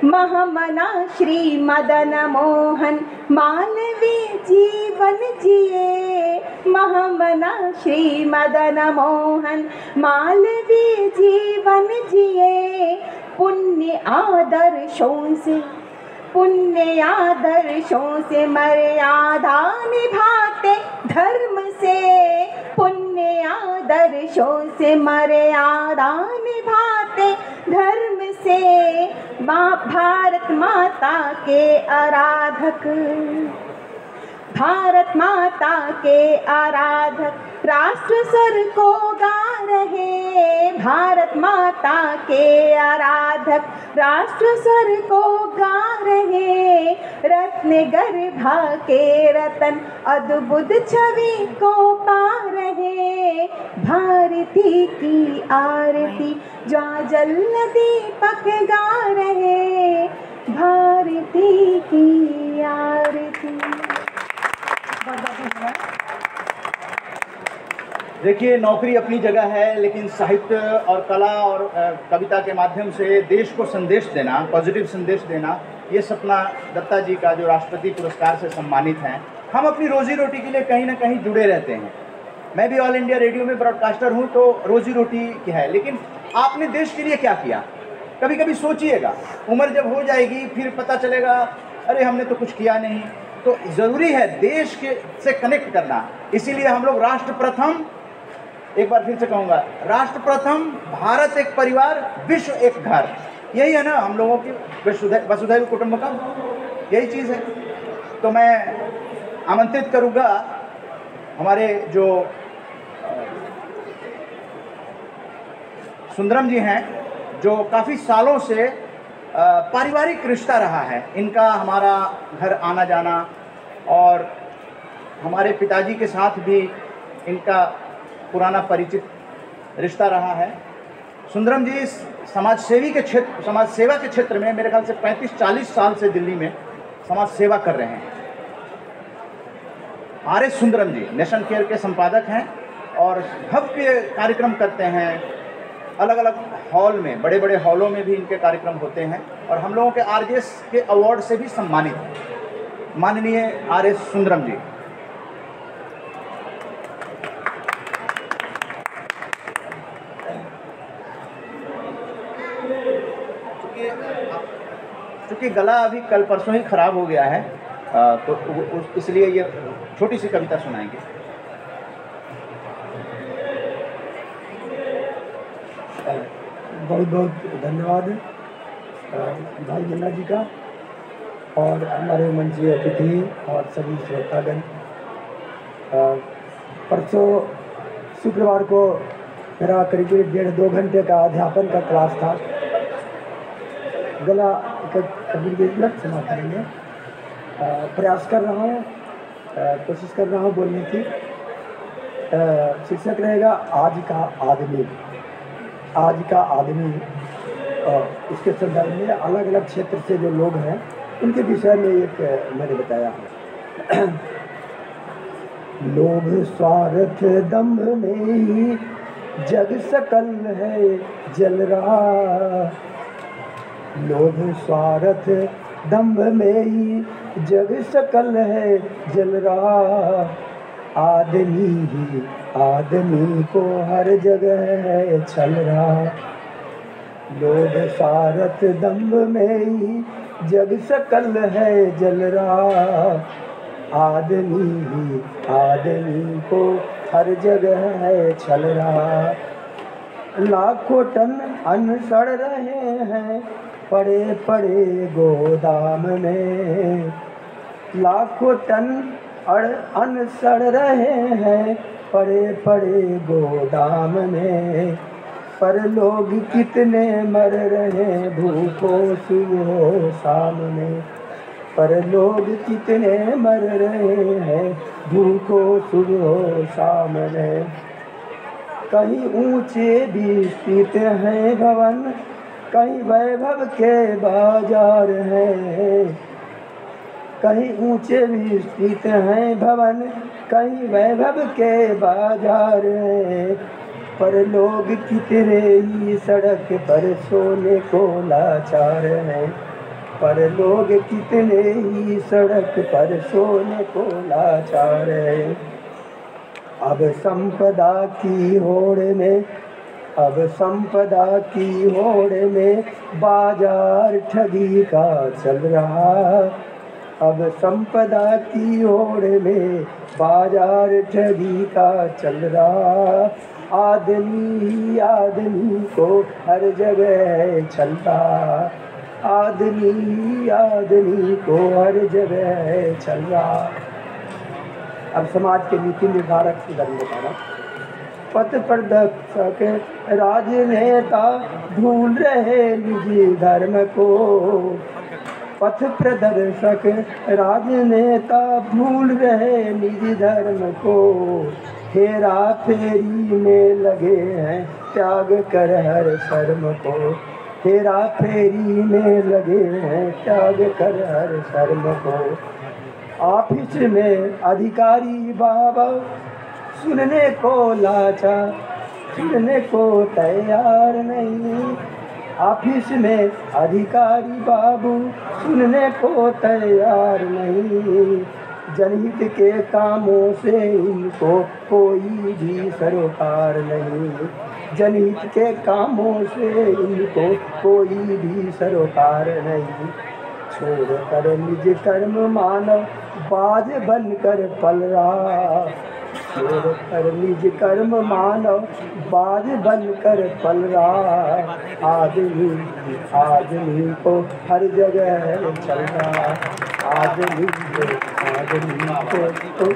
महामना श्री मदन मोहन मालवीय जीवन जिए। महामना श्री मदन मोहन मालवीय जीवन जिए। पुण्य आदर्शों से मर्यादा निभाते धर्म से। पुण्य आदर्शों से मर्यादा निभाते धर्म से। भारत माता के आराधक, भारत माता के आराधक राष्ट्र स्वर को गा रहे। भारत माता के आराधक राष्ट्र स्वर को गा रहे। रत्न गर्भा के रतन अद्भुत छवि को पा रहे। भारती की आरती ज्वाजल दीपक गा रहे। भारती की आरती। देखिए, नौकरी अपनी जगह है, लेकिन साहित्य और कला और कविता के माध्यम से देश को संदेश देना, पॉजिटिव संदेश देना, ये सपना दत्ता जी का जो राष्ट्रपति पुरस्कार से सम्मानित हैं। हम अपनी रोजी रोटी के लिए कहीं ना कहीं जुड़े रहते हैं। मैं भी ऑल इंडिया रेडियो में ब्रॉडकास्टर हूँ, तो रोजी रोटी की है, लेकिन आपने देश के लिए क्या किया? कभी कभी सोचिएगा। उम्र जब हो जाएगी फिर पता चलेगा अरे हमने तो कुछ किया नहीं। तो ज़रूरी है देश के से कनेक्ट करना। इसीलिए हम लोग राष्ट्र प्रथम, एक बार फिर से कहूँगा, राष्ट्र प्रथम, भारत एक परिवार, विश्व एक घर, यही है ना हम लोगों की वसुधैव कुटुंबकम, यही चीज़ है। तो मैं आमंत्रित करूँगा हमारे जो सुंदरम जी हैं, जो काफ़ी सालों से पारिवारिक रिश्ता रहा है इनका, हमारा घर आना जाना, और हमारे पिताजी के साथ भी इनका पुराना परिचित रिश्ता रहा है। सुंदरम जी समाज सेवा के क्षेत्र में मेरे ख्याल से 35-40 साल से दिल्ली में समाज सेवा कर रहे हैं। आर.एस. सुंदरम जी नेशन केयर के संपादक हैं और भव्य कार्यक्रम करते हैं। अलग अलग हॉल में, बड़े बड़े हॉलों में भी इनके कार्यक्रम होते हैं, और हम लोगों के आरजेएस के अवार्ड से भी सम्मानित हैं। माननीय आर.एस. सुंदरम जी। चूँकि गला अभी कल परसों ही खराब हो गया है, तो इसलिए ये छोटी सी कविता सुनाएंगे। बहुत बहुत धन्यवाद भाई मुन्ना जी का और हमारे मंचीय अतिथि और सभी श्रोतागण। परसों शुक्रवार को मेरा करीब 1.5-2 घंटे का अध्यापन का क्लास था। गला समाप्त करेंगे। प्रयास कर रहा हूँ, कोशिश कर रहा हूँ बोलने की। शीर्षक रहेगा आज का आदमी। आज का आदमी इसके संदर्भ में अलग अलग क्षेत्र से जो लोग हैं उनके विषय में एक मैंने बताया है। लोभ स्वार्थ दंभ में ही जग सकल है जल रहा। लोभ स्वार्थ दंभ में ही जग सकल है जल रहा। आदमी ही आदमी को हर जगह है छल रहा। लोभ स्वार्थ दंभ में ही जग सकल है जल रहा। आदमी ही आदमी को हर जगह है छल रहा। लाखों टन अन्न सड़ रहे हैं पड़े पड़े गोदाम में। लाखों टन अन्न सड़ रहे हैं पड़े पड़े गोदाम में। पर लोग कितने मर रहे भूखों सुबह शाम में। पर लोग कितने मर रहे हैं भूखों सुबह शाम में। कहीं ऊंचे भी स्थित हैं भवन, कहीं वैभव के बाजार हैं। कहीं ऊंचे भी स्थित हैं भवन, कहीं वैभव के बाजार हैं। पर लोग कितने ही सड़क पर सोने को लाचार हैं। पर लोग कितने ही सड़क पर सोने को लाचार हैं। अब संपदा की होड़ में, अब संपदा की होड़ में बाजार ठगी का चल रहा। अब संपदा की होड़ में बाजार ठगी का चल रहा। आदमी ही आदमी को हर जगह छल रहा। आदमी ही आदमी को हर जगह छल रहा। अब समाज के नीति निर्धारक की बारे में बता रहा। पथ प्रदर्शक राजनेता भूल रहे निजी धर्म को। पथ प्रदर्शक राजनेता भूल रहे निजी धर्म को। हेरा फेरी में लगे हैं त्याग कर हर शर्म को। हेरा फेरी में लगे हैं त्याग कर हर शर्म को। ऑफिस में अधिकारी बाबा सुनने को लाचार, सुनने को तैयार नहीं। ऑफिस में अधिकारी बाबू सुनने को तैयार नहीं। जनहित के कामों से इनको कोई भी सरोकार नहीं। जनहित के कामों से इनको कोई भी सरोकार नहीं। छोड़ कर निज कर्म मानव बाज बनकर पल रहा। छोड़ कर निज कर्म मानव बाज बनकर पल रहा। आदमी आदमी को हर जगह चल रहा। आदमी को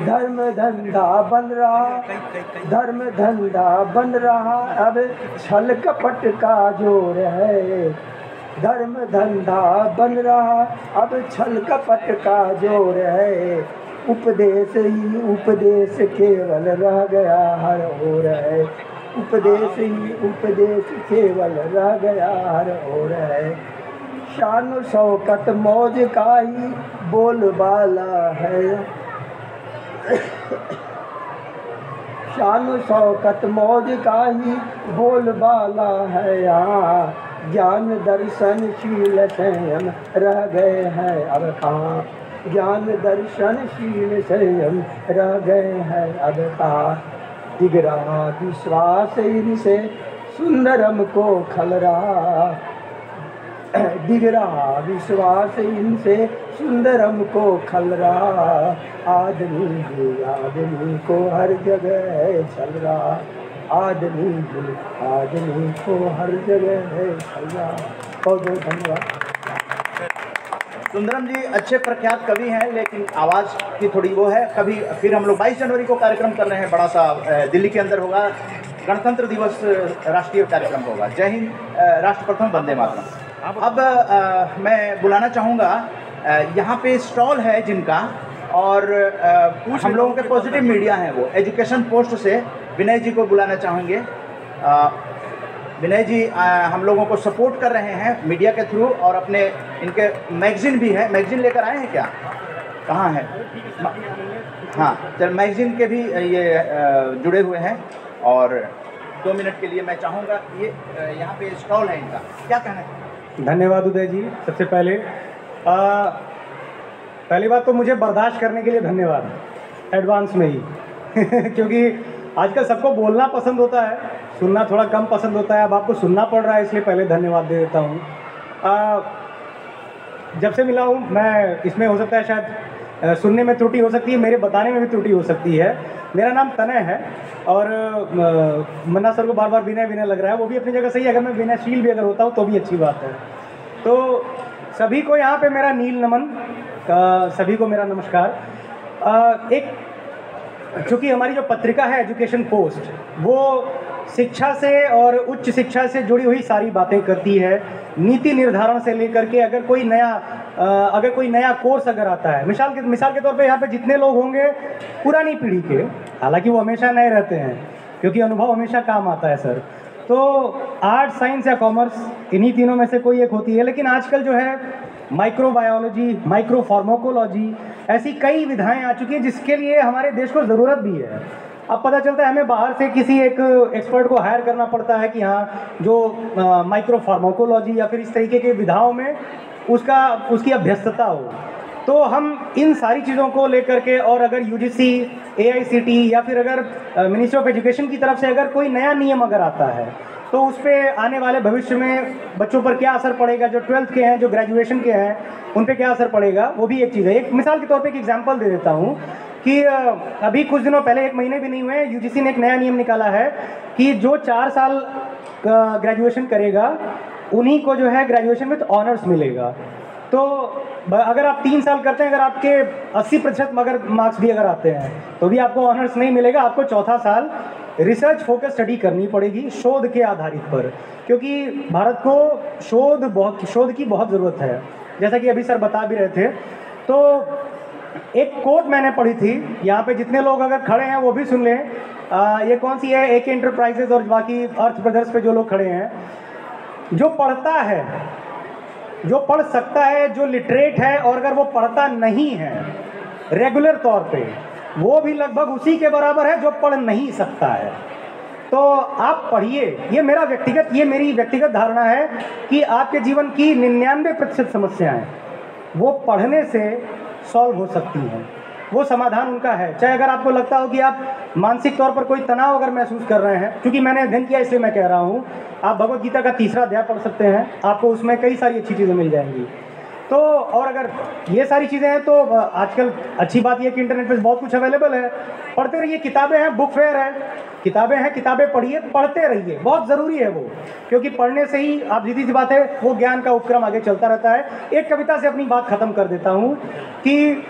धर्म धंधा बन रहा। धर्म धंधा बन रहा अब छल कपट का जोर है। धर्म धंधा बन रहा अब छल कपट का जोर है। उपदेश ही उपदेश केवल रह गया हर ओर है। उपदेश ही उपदेश केवल रह गया हर ओर है। शान शौकत मौज का ही बोलबाला है। शान शौकत मौज का ही बोलबाला है। यहाँ ज्ञान दर्शन शील संयम रह गए हैं अब कहाँ। ज्ञान दर्शन शील संयम रह गए हैं अब कहाँ। दिख रहा विश्वास इनसे सुंदरम को खलरा, दिगरा विश्वास इनसे सुंदरम को खलरा, आदमी को हर जगह चल रहा, आदमी को हर जगह चल रहा। बहुत बहुत धन्यवाद। सुंदरम जी अच्छे प्रख्यात कवि हैं, लेकिन आवाज़ की थोड़ी वो है। कभी फिर हम लोग 22 जनवरी को कार्यक्रम कर रहे हैं, बड़ा सा दिल्ली के अंदर होगा, गणतंत्र दिवस राष्ट्रीय कार्यक्रम होगा। जय हिंद, राष्ट्र प्रथम, वंदे मातरम। अब मैं बुलाना चाहूँगा, यहाँ पे स्टॉल है जिनका, और हम लोगों के पॉजिटिव मीडिया हैं, वो एजुकेशन पोस्ट से विनय जी को बुलाना चाहेंगे। विनय जी हम लोगों को सपोर्ट कर रहे हैं मीडिया के थ्रू, और अपने इनके मैगजीन भी है। मैगजीन लेकर आए हैं क्या? कहाँ है? हाँ, चल मैगजीन के भी ये जुड़े हुए हैं। और 2 मिनट के लिए मैं चाहूँगा, ये यहाँ पे स्टॉल है इनका, क्या कहना है? धन्यवाद उदय जी। सबसे पहले पहली बात तो मुझे बर्दाश्त करने के लिए धन्यवाद एडवांस में ही क्योंकि आजकल सबको बोलना पसंद होता है, सुनना थोड़ा कम पसंद होता है। अब आपको सुनना पड़ रहा है, इसलिए पहले धन्यवाद दे देता हूँ। जब से मिला हूँ मैं, इसमें हो सकता है शायद सुनने में त्रुटि हो सकती है, मेरे बताने में भी त्रुटि हो सकती है। मेरा नाम तनय है, और मन्ना सर को बार बार विनय विनय लग रहा है, वो भी अपनी जगह सही है। अगर मैं विनयशील भी अगर होता हूँ तो भी अच्छी बात है। तो सभी को यहाँ पे मेरा नील नमन, सभी को मेरा नमस्कार। एक चूँकि हमारी जो पत्रिका है एजुकेशन पोस्ट, वो शिक्षा से और उच्च शिक्षा से जुड़ी हुई सारी बातें करती है, नीति निर्धारण से लेकर के अगर कोई नया कोर्स अगर आता है, मिसाल के तौर पे यहाँ पे जितने लोग होंगे पुरानी पीढ़ी के, हालांकि वो हमेशा नए रहते हैं क्योंकि अनुभव हमेशा काम आता है सर। तो आर्ट, साइंस या कॉमर्स, इन्हीं तीनों में से कोई एक होती है। लेकिन आजकल जो है माइक्रोबायोलॉजी, माइक्रोफार्माकोलॉजी, ऐसी कई विधाएं आ चुकी हैं जिसके लिए हमारे देश को ज़रूरत भी है। अब पता चलता है हमें बाहर से किसी एक एक्सपर्ट को हायर करना पड़ता है कि हाँ, जो माइक्रोफार्माकोलॉजी या फिर इस तरीके के विधाओं में उसकी अभ्यस्तता हो। तो हम इन सारी चीज़ों को लेकर के, और अगर UGC, AICT या फिर अगर मिनिस्ट्री ऑफ एजुकेशन की तरफ से अगर कोई नया नियम अगर आता है, तो उस पर आने वाले भविष्य में बच्चों पर क्या असर पड़ेगा, जो 12th के हैं, जो ग्रेजुएशन के हैं, उन पर क्या असर पड़ेगा, वो भी एक चीज़ है। एक मिसाल के तौर पे एक एग्जांपल दे देता हूँ कि अभी कुछ दिनों पहले, 1 महीने भी नहीं हुए, UGC ने एक नया नियम निकाला है कि जो 4 साल ग्रेजुएशन करेगा उन्हीं को जो है ग्रेजुएशन विद ऑनर्स मिलेगा। तो अगर आप 3 साल करते हैं, अगर आपके 80% मगर मार्क्स भी अगर आते हैं तो भी आपको ऑनर्स नहीं मिलेगा, आपको चौथा साल रिसर्च फोकस स्टडी करनी पड़ेगी, शोध के आधारित पर, क्योंकि भारत को शोध की बहुत ज़रूरत है, जैसा कि अभी सर बता भी रहे थे। तो एक कोट मैंने पढ़ी थी, यहाँ पे जितने लोग अगर खड़े हैं वो भी सुन लें। ये कौन सी है? AK एंटरप्राइजेज और बाकी अर्थ ब्रदर्स पे जो लोग खड़े हैं, जो पढ़ता है, जो पढ़ सकता है, जो लिटरेट है, और अगर वो पढ़ता नहीं है रेगुलर तौर पे, वो भी लगभग उसी के बराबर है जो पढ़ नहीं सकता है। तो आप पढ़िए, ये मेरी व्यक्तिगत धारणा है कि आपके जीवन की 99% समस्याएं वो पढ़ने से सॉल्व हो सकती हैं, वो समाधान उनका है। चाहे अगर आपको लगता हो कि आप मानसिक तौर पर कोई तनाव अगर महसूस कर रहे हैं, क्योंकि मैंने अध्ययन किया इसलिए मैं कह रहा हूँ, आप भगवद गीता का 3रा अध्याय पढ़ सकते हैं, आपको उसमें कई सारी अच्छी चीज़ें मिल जाएंगी। तो और अगर ये सारी चीज़ें हैं तो आजकल अच्छी बात यह है कि इंटरनेट पर बहुत कुछ अवेलेबल है, पढ़ते रहिए। किताबें हैं, बुक फेयर है, किताबें पढ़िए, पढ़ते रहिए, बहुत ज़रूरी है वो, क्योंकि पढ़ने से ही आप, सीधी सी बात है, वो ज्ञान का उपक्रम आगे चलता रहता है। एक कविता से अपनी बात ख़त्म कर देता हूँ कि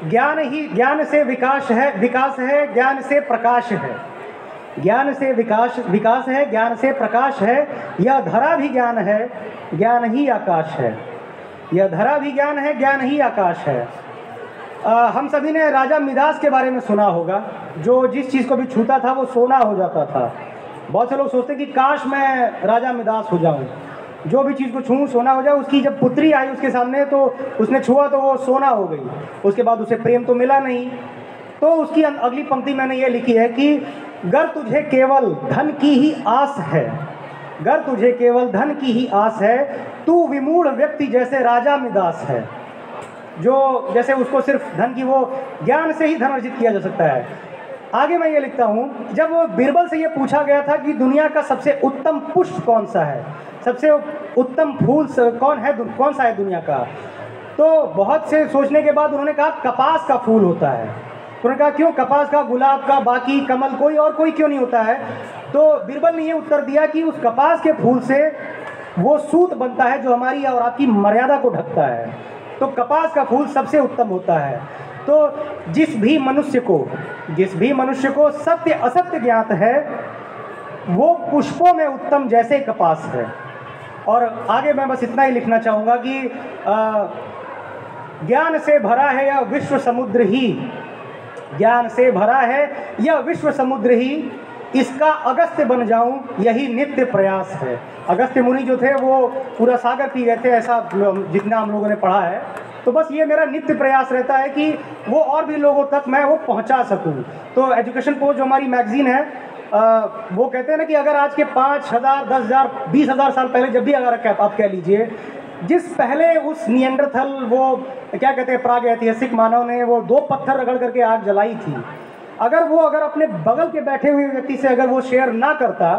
ज्ञान से विकास है, ज्ञान से प्रकाश है, ज्ञान से विकास है, ज्ञान से प्रकाश है, यह धरा भी ज्ञान है, ज्ञान ही आकाश है, यह धरा भी ज्ञान है, ज्ञान ही आकाश है। हम सभी ने राजा मिदास के बारे में सुना होगा, जो जिस चीज़ को भी छूता था वो सोना हो जाता था। बहुत से लोग सोचते कि काश मैं राजा मिदास हो जाऊं, जो भी चीज़ को छूऊं सोना हो जाए। उसकी जब पुत्री आई उसके सामने तो उसने छुआ तो वो सोना हो गई, उसके बाद उसे प्रेम तो मिला नहीं। तो उसकी अगली पंक्ति मैंने ये लिखी है कि गर तुझे केवल धन की ही आस है, गर तुझे केवल धन की ही आस है, तू विमूढ़ व्यक्ति जैसे राजा मिदास है। जो जैसे उसको सिर्फ धन की, वो ज्ञान से ही धन अर्जित किया जा सकता है। आगे मैं ये लिखता हूँ, जब बीरबल से ये पूछा गया था कि दुनिया का सबसे उत्तम पुष्प कौन सा है, सबसे उत्तम फूल कौन सा है दुनिया का, तो बहुत से सोचने के बाद उन्होंने कहा कपास का फूल होता है। तो उन्होंने कहा क्यों, कपास का, गुलाब का, बाकी कमल कोई क्यों नहीं होता है? तो बीरबल ने ये उत्तर दिया कि उस कपास के फूल से वो सूत बनता है जो हमारी और आपकी मर्यादा को ढकता है, तो कपास का फूल सबसे उत्तम होता है। तो जिस भी मनुष्य को सत्य असत्य ज्ञात है वो पुष्पों में उत्तम जैसे कपास है। और आगे मैं बस इतना ही लिखना चाहूँगा कि ज्ञान से भरा है यह विश्व समुद्र ही, ज्ञान से भरा है यह विश्व समुद्र ही, इसका अगस्त्य बन जाऊं यही नित्य प्रयास है। अगस्त्य मुनि जो थे वो पूरा सागर पी गए थे, ऐसा जितना हम लोगों ने पढ़ा है। तो बस ये मेरा नित्य प्रयास रहता है कि वो और भी लोगों तक मैं वो पहुंचा सकूं। तो एजुकेशन पोस्ट जो हमारी मैगजीन है, वो कहते हैं ना कि अगर आज के 5,000, 10,000, 20,000 साल पहले जब भी अगर आप कह लीजिए, जिस पहले उस निएंडरथल वो क्या कहते हैं प्रागैतिहासिक मानव ने वो 2 पत्थर रगड़ करके आग जलाई थी, अगर अपने बगल के बैठे हुए व्यक्ति से अगर वो शेयर ना करता,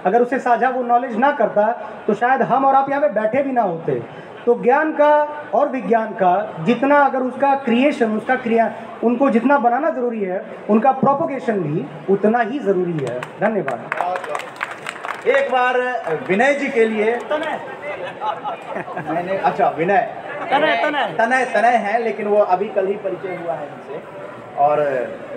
अगर उसे साझा वो नॉलेज ना करता, तो शायद हम और आप यहाँ पे बैठे भी ना होते। तो ज्ञान का और विज्ञान का जितना अगर उसका क्रिएशन, उसका क्रिया, उनको जितना बनाना ज़रूरी है, उनका प्रोपोगेशन भी उतना ही ज़रूरी है। धन्यवाद। एक बार विनय जी के लिए मैंने, अच्छा विनय तनय है, लेकिन वो अभी कल ही परिचय हुआ है इनसे और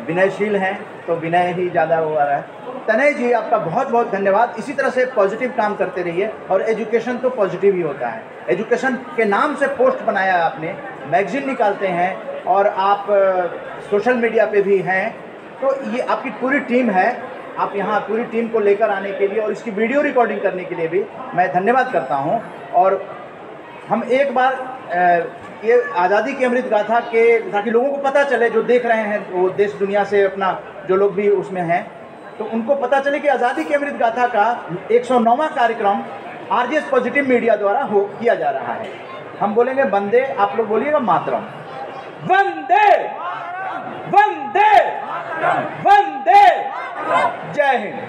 विनयशील हैं, तो विनय ही ज़्यादा हुआ है। तनय जी आपका बहुत बहुत धन्यवाद। इसी तरह से पॉजिटिव काम करते रहिए, और एजुकेशन तो पॉजिटिव ही होता है। एजुकेशन के नाम से पोस्ट बनाया आपने, मैगजीन निकालते हैं और आप सोशल मीडिया पे भी हैं, तो ये आपकी पूरी टीम है। आप यहाँ पूरी टीम को लेकर आने के लिए और इसकी वीडियो रिकॉर्डिंग करने के लिए भी मैं धन्यवाद करता हूँ। और हम एक बार ये आज़ादी की अमृत गाथा के, ताकि लोगों को पता चले, जो देख रहे हैं वो देश दुनिया से अपना जो लोग भी उसमें हैं, तो उनको पता चले कि आज़ादी की अमृत गाथा का 109वां कार्यक्रम आरजेएस पॉजिटिव मीडिया द्वारा किया जा रहा है। हम बोलेंगे वंदे, आप लोग बोलिएगा मातरम। वंदे वंदे वंदे, जय हिंद।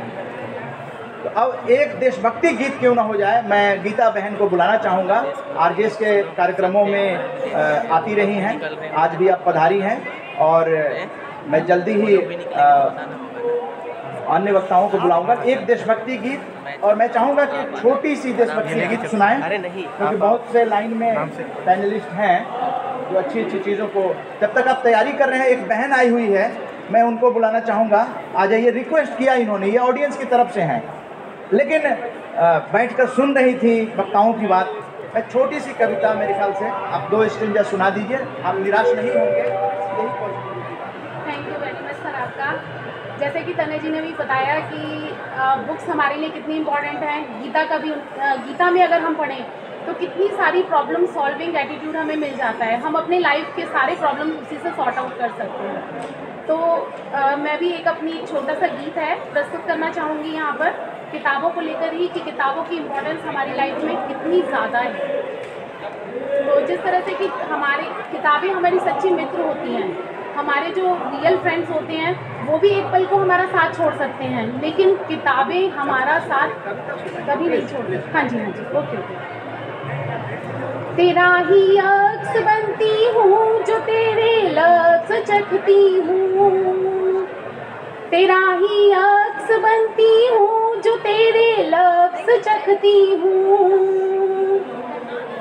तो अब एक देशभक्ति गीत क्यों ना हो जाए। मैं गीता बहन को बुलाना चाहूँगा, आरजेएस के कार्यक्रमों में आती रही हैं, आज भी आप पधारी हैं, और मैं जल्दी ही अन्य वक्ताओं को बुलाऊंगा। एक देशभक्ति गीत, और मैं चाहूँगा कि छोटी सी देशभक्ति गीत सुनाएं, क्योंकि बहुत से लाइन में पैनलिस्ट हैं जो अच्छी अच्छी चीज़ों को, जब तक आप तैयारी कर रहे हैं, एक बहन आई हुई है, मैं उनको बुलाना चाहूँगा। आ जाइए, रिक्वेस्ट किया इन्होंने, ये ऑडियंस की तरफ से हैं, लेकिन बैठकर सुन रही थी वक्ताओं की बात। मैं छोटी सी कविता, मेरे ख्याल से आप 2 स्टेंजा सुना दीजिए, आप निराश नहीं होंगे। Thank you very much sir आपका। जैसे कि तनय जी ने भी बताया कि बुक्स हमारे लिए कितनी इम्पॉर्टेंट हैं। गीता का भी, गीता में अगर हम पढ़ें तो कितनी सारी प्रॉब्लम सॉल्विंग एटीट्यूड हमें मिल जाता है। हम अपने लाइफ के सारे प्रॉब्लम उसी से सॉर्ट आउट कर सकते हैं। तो मैं भी एक अपनी छोटा सा गीत है प्रस्तुत करना चाहूँगी यहाँ पर, किताबों को लेकर ही, कि किताबों की इम्पोर्टेंस हमारी लाइफ में कितनी ज़्यादा है। तो जिस तरह से कि हमारी किताबें हमारी सच्ची मित्र होती हैं, हमारे जो रियल फ्रेंड्स होते हैं वो भी एक पल को हमारा साथ छोड़ सकते हैं, लेकिन किताबें हमारा साथ कभी नहीं छोड़ती। हाँ जी, ओके। तेरा ही अक्स बनती हूँ जो तेरे लफ्ज़ चखती हूँ, तेरा ही अक्स बनती हूँ जो तेरे लफ्ज़ चखती हूँ।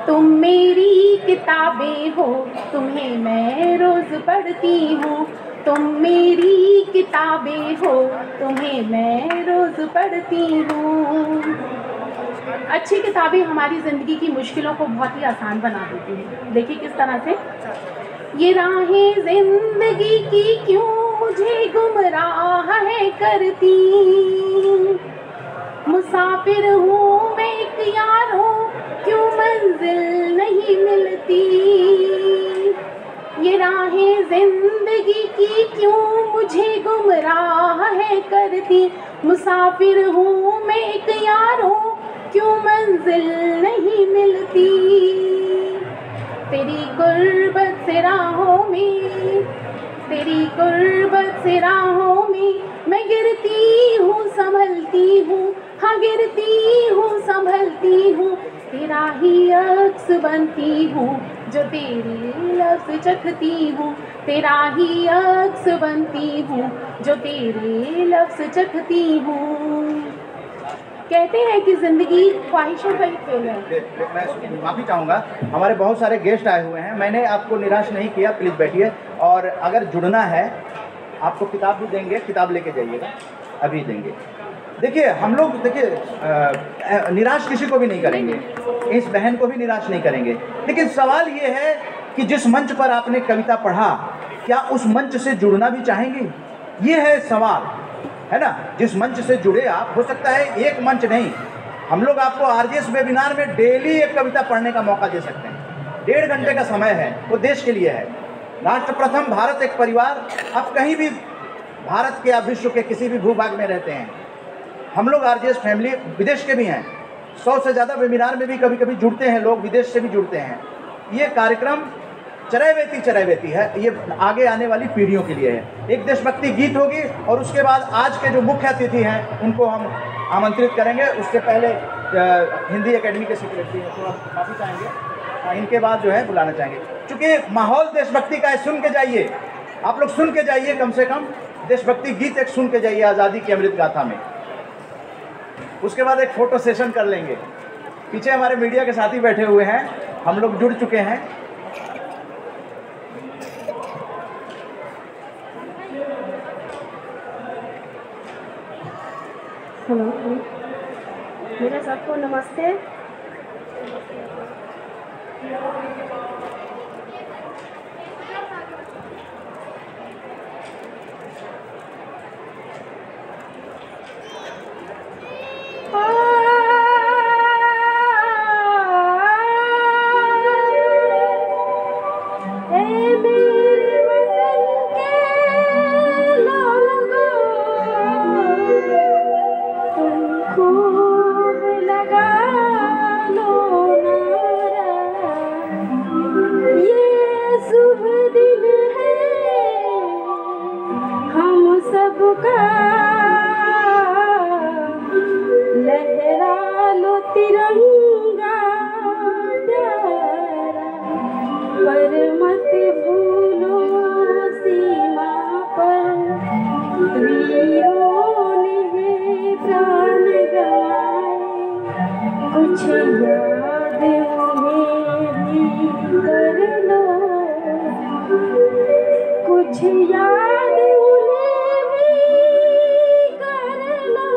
तुम मेरी किताबें हो, तुम्हें मैं रोज़ पढ़ती हूँ। तुम मेरी किताबें हो, तुम्हें मैं रोज़ पढ़ती हूँ। अच्छी किताबें हमारी ज़िंदगी की मुश्किलों को बहुत ही आसान बना देती हैं। देखिए किस तरह से, ये राहें ज़िंदगी की क्यों मुझे गुमराह है करती, मुसाफिर हूँ मैं एक यारों, क्यों मंजिल नहीं मिलती। ये राहें ज़िंदगी की क्यों मुझे गुमराह है करती, मुसाफिर हूँ मैं एक यारों, क्यों मंजिल नहीं मिलती। तेरी गुर्बत से राहों में, तेरी गुर्बत से राहों में गिरती हूँ संभलती हूँ, हाँ गिरती हूँ संभलती हूँ, तेरा ही अक्स बनती हूँ, जो तेरे लफ्ज़ चखती हूँ, तेरा ही अक्स बनती हूँ, जो तेरे लफ्ज़ चखती हूँ। कहते हैं कि ज़िंदगी ख्वाहिशों का ही खेल है। मैं माफ़ी चाहूँगा, हमारे बहुत सारे गेस्ट आए हुए हैं, मैंने आपको निराश नहीं किया, प्लीज़ बैठिए। और अगर जुड़ना है, आपको किताब भी देंगे, किताब लेके जाइएगा, अभी देंगे। देखिए हम लोग निराश किसी को भी नहीं करेंगे, इस बहन को भी निराश नहीं करेंगे, लेकिन सवाल ये है कि जिस मंच पर आपने कविता पढ़ा, क्या उस मंच से जुड़ना भी चाहेंगे? ये है सवाल, है ना। जिस मंच से जुड़े आप, हो सकता है एक मंच नहीं, हम लोग आपको आरजेएस वेबिनार में डेली एक कविता पढ़ने का मौका दे सकते हैं। 1.5 घंटे का समय है, वो देश के लिए है। राष्ट्र प्रथम, भारत एक परिवार। आप कहीं भी भारत के या विश्व के किसी भी भूभाग में रहते हैं, हम लोग आरजेएस फैमिली विदेश के भी हैं, 100 से ज़्यादा वेबिनार में भी कभी कभी जुड़ते हैं लोग, विदेश से भी जुड़ते हैं। ये कार्यक्रम चरैवेती है, ये आगे आने वाली पीढ़ियों के लिए है। एक देशभक्ति गीत होगी और उसके बाद आज के जो मुख्य अतिथि हैं उनको हम आमंत्रित करेंगे। उससे पहले हिंदी एकेडमी के सेक्रेटरी हैं, थोड़ा माफ़ी चाहेंगे, इनके बाद जो है बुलाना चाहेंगे। चूँकि माहौल देशभक्ति का है, सुन के जाइए, आप लोग सुन के जाइए, कम से कम देशभक्ति गीत एक सुन के जाइए आज़ादी की अमृत गाथा में। उसके बाद एक फ़ोटो सेशन कर लेंगे। पीछे हमारे मीडिया के साथी बैठे हुए हैं, हम लोग जुड़ चुके हैं। हेलो, मेरा सबको नमस्ते। लहरा लो तिरंगा प्यारा, पर मत भूलो सीमा पर वीरों ने प्राण गंवाए। कुछ याद उन्हें भी कर लो, कुछ याद उन्हें भी कर लो,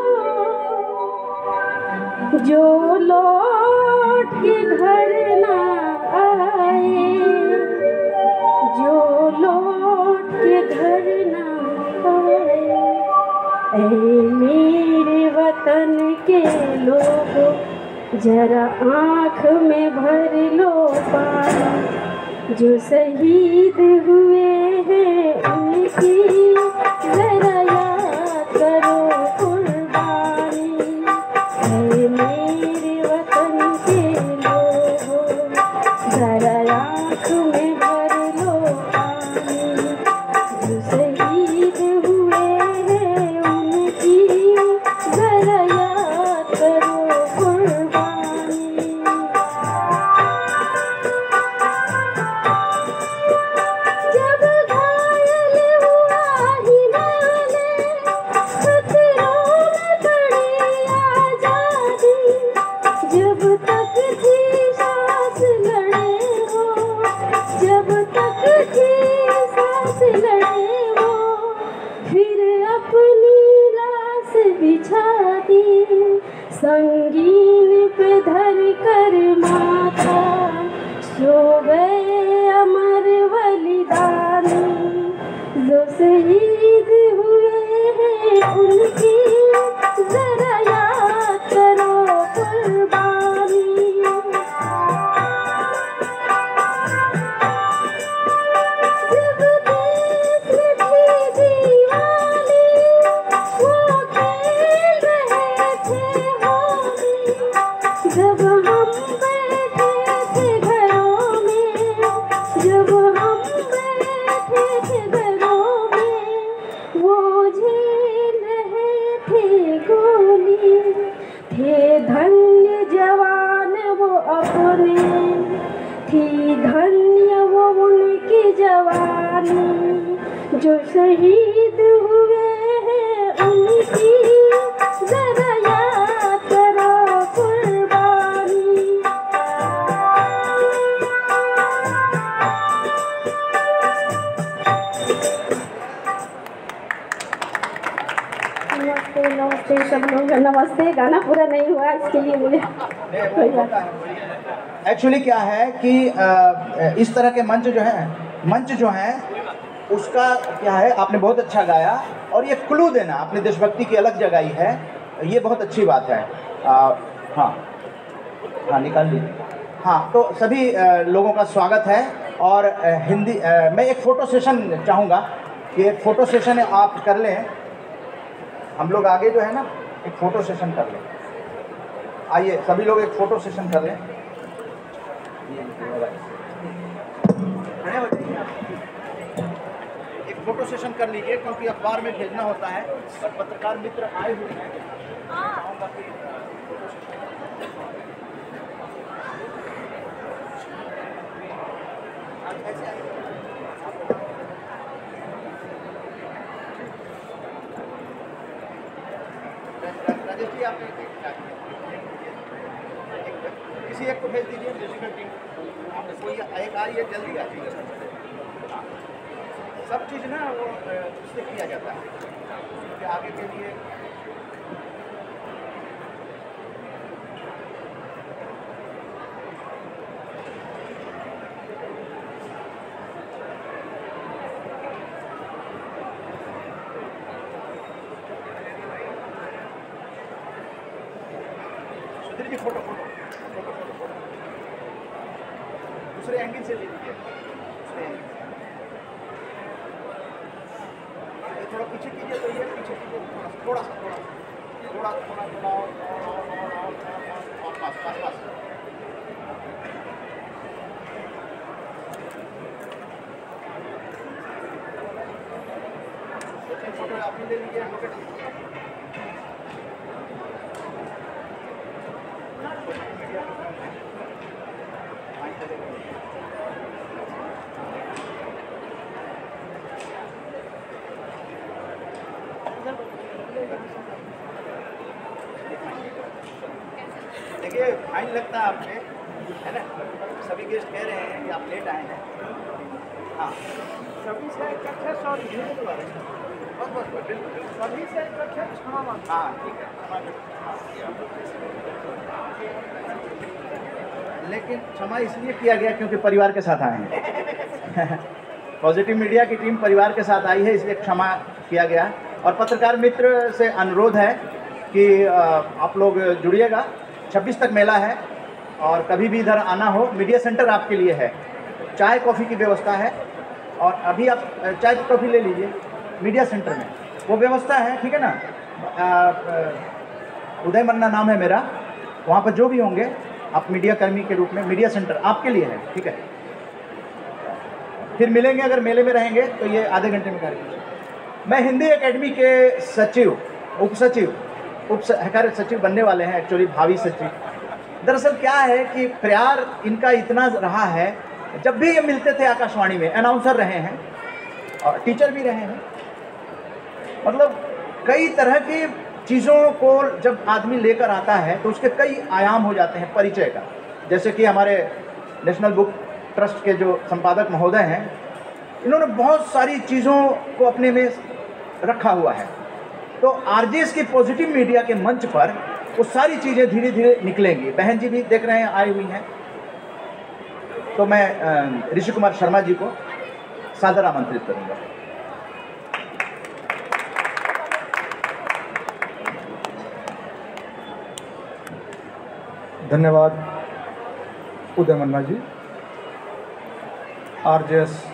जो लौट के घर ना आए, जो लौट के घर ना आए। ऐ मेरे वतन के लोगों, जरा आँख में भर लो पानी, जो शहीद हुए हैं उनकी जरा याद करो कुर्बानी। ऐ मेरे वतन के लोगों, जरा आँख में भर लो पानी, जो शहीद हुए हैं उनकी जरा याद करो कुर्बानी। जब घायल हुआ हिमालय, खतरों में पड़ी आजादी, जब तक थी सांस लड़े वो, जब तक थी सांस लड़े वो, फिर अपनी लाश बिछा दी, संगीन पे धर कर माथा, सो गए अमर बलिदानी, जो शहीद हुए हैं उनकी जरा याद करो कुर्बानी। जब देश में थी दीवानी, वो खेल रहे थे होली, जब हम बैठे थे घरों में, जब हम बैठे थे घरों में, वो झेल रहे कुर्बानी, जो शहीद हुए हैं उनकी जरा याद करो कुर्बानी। नमस्ते नमस्ते सब लोग, नमस्ते। गाना पूरा नहीं हुआ इसके लिए मुझे कोई बात। एक्चुअली क्या है कि इस तरह के मंच जो है उसका क्या है, आपने बहुत अच्छा गाया और ये क्लू देना, आपने देशभक्ति की अलग जगाई है, ये बहुत अच्छी बात है। हाँ निकाल लीजिए। हाँ, तो सभी लोगों का स्वागत है। और हिंदी मैं एक फ़ोटो सेशन चाहूँगा कि एक फ़ोटो सेशन आप कर लें, हम लोग आगे जो है ना एक फ़ोटो सेशन कर लें। आइए सभी लोग एक फ़ोटो सेशन कर लें। खड़े हो जाइए आप। एक फ़ोटो सेशन कर लीजिए क्योंकि अखबार में भेजना होता है और पत्रकार मित्र आए हुए हैं। चाहूँगा कि राजेश जी आप किसी एक को भेज दीजिए, म्यूजिकल टीम आपने कोई एक आ रही है, जल्दी आ जाइए। सब चीज़ ना वो उससे किया जाता है क्योंकि आगे के लिए फोटो दूसरे एंगल से ले लीजिए, दूसरे एंगल से थोड़ा पीछे कीजिए, तो ये पीछे कीजिए, थोड़ा सा पास फोटो आपने ले लीजिए। देखिए फाइन लगता है आपने, है ना, सभी गेस्ट कह रहे हैं कि आप लेट आए हैं। हाँ सभी से इकट्ठे, सॉरी बस बिल्कुल सभी से इकट्ठे क्षमा। हाँ ठीक है, लेकिन क्षमा इसलिए किया गया क्योंकि परिवार के साथ आए हैं। पॉजिटिव मीडिया की टीम परिवार के साथ आई है, इसलिए क्षमा किया गया। और पत्रकार मित्र से अनुरोध है कि आप लोग जुड़िएगा, 26 तक मेला है और कभी भी इधर आना हो, मीडिया सेंटर आपके लिए है, चाय कॉफ़ी की व्यवस्था है। और अभी आप चाय कॉफ़ी ले लीजिए मीडिया सेंटर में, वो व्यवस्था है, ठीक है ना। उदय मन्ना नाम है मेरा, वहाँ पर जो भी होंगे आप मीडिया कर्मी के रूप में, मीडिया सेंटर आपके लिए है, ठीक है। फिर मिलेंगे, अगर मेले में रहेंगे तो ये आधे घंटे में कार्यक्रम। मैं हिंदी एकेडमी के सचिव, सहकारी सचिव बनने वाले हैं, एक्चुअली भावी सचिव। दरअसल क्या है कि प्यार इनका इतना रहा है, जब भी ये मिलते थे आकाशवाणी में, अनाउंसर रहे हैं और टीचर भी रहे हैं, मतलब कई तरह की चीज़ों को जब आदमी लेकर आता है तो उसके कई आयाम हो जाते हैं परिचय का। जैसे कि हमारे नेशनल बुक ट्रस्ट के जो संपादक महोदय हैं, इन्होंने बहुत सारी चीज़ों को अपने में रखा हुआ है। तो आरजेएस की पॉजिटिव मीडिया के मंच पर वो सारी चीज़ें धीरे धीरे निकलेंगी। बहन जी भी देख रहे हैं, आई हुई हैं, तो मैं ऋषि कुमार शर्मा जी को सादर आमंत्रित करूंगा। धन्यवाद उदय मन्ना जी। आरजेएस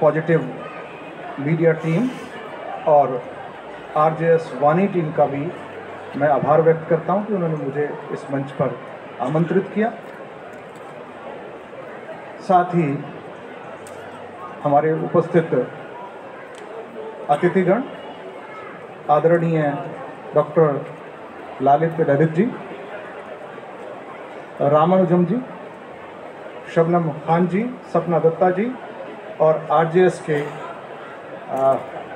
पॉजिटिव मीडिया टीम और आरजेएस वाणी टीम का भी मैं आभार व्यक्त करता हूं कि उन्होंने मुझे इस मंच पर आमंत्रित किया। साथ ही हमारे उपस्थित अतिथिगण आदरणीय डॉक्टर ललित ललित जी, रामानुजम जी, शबनम खान जी, सपना दत्ता जी, और आरजेएस के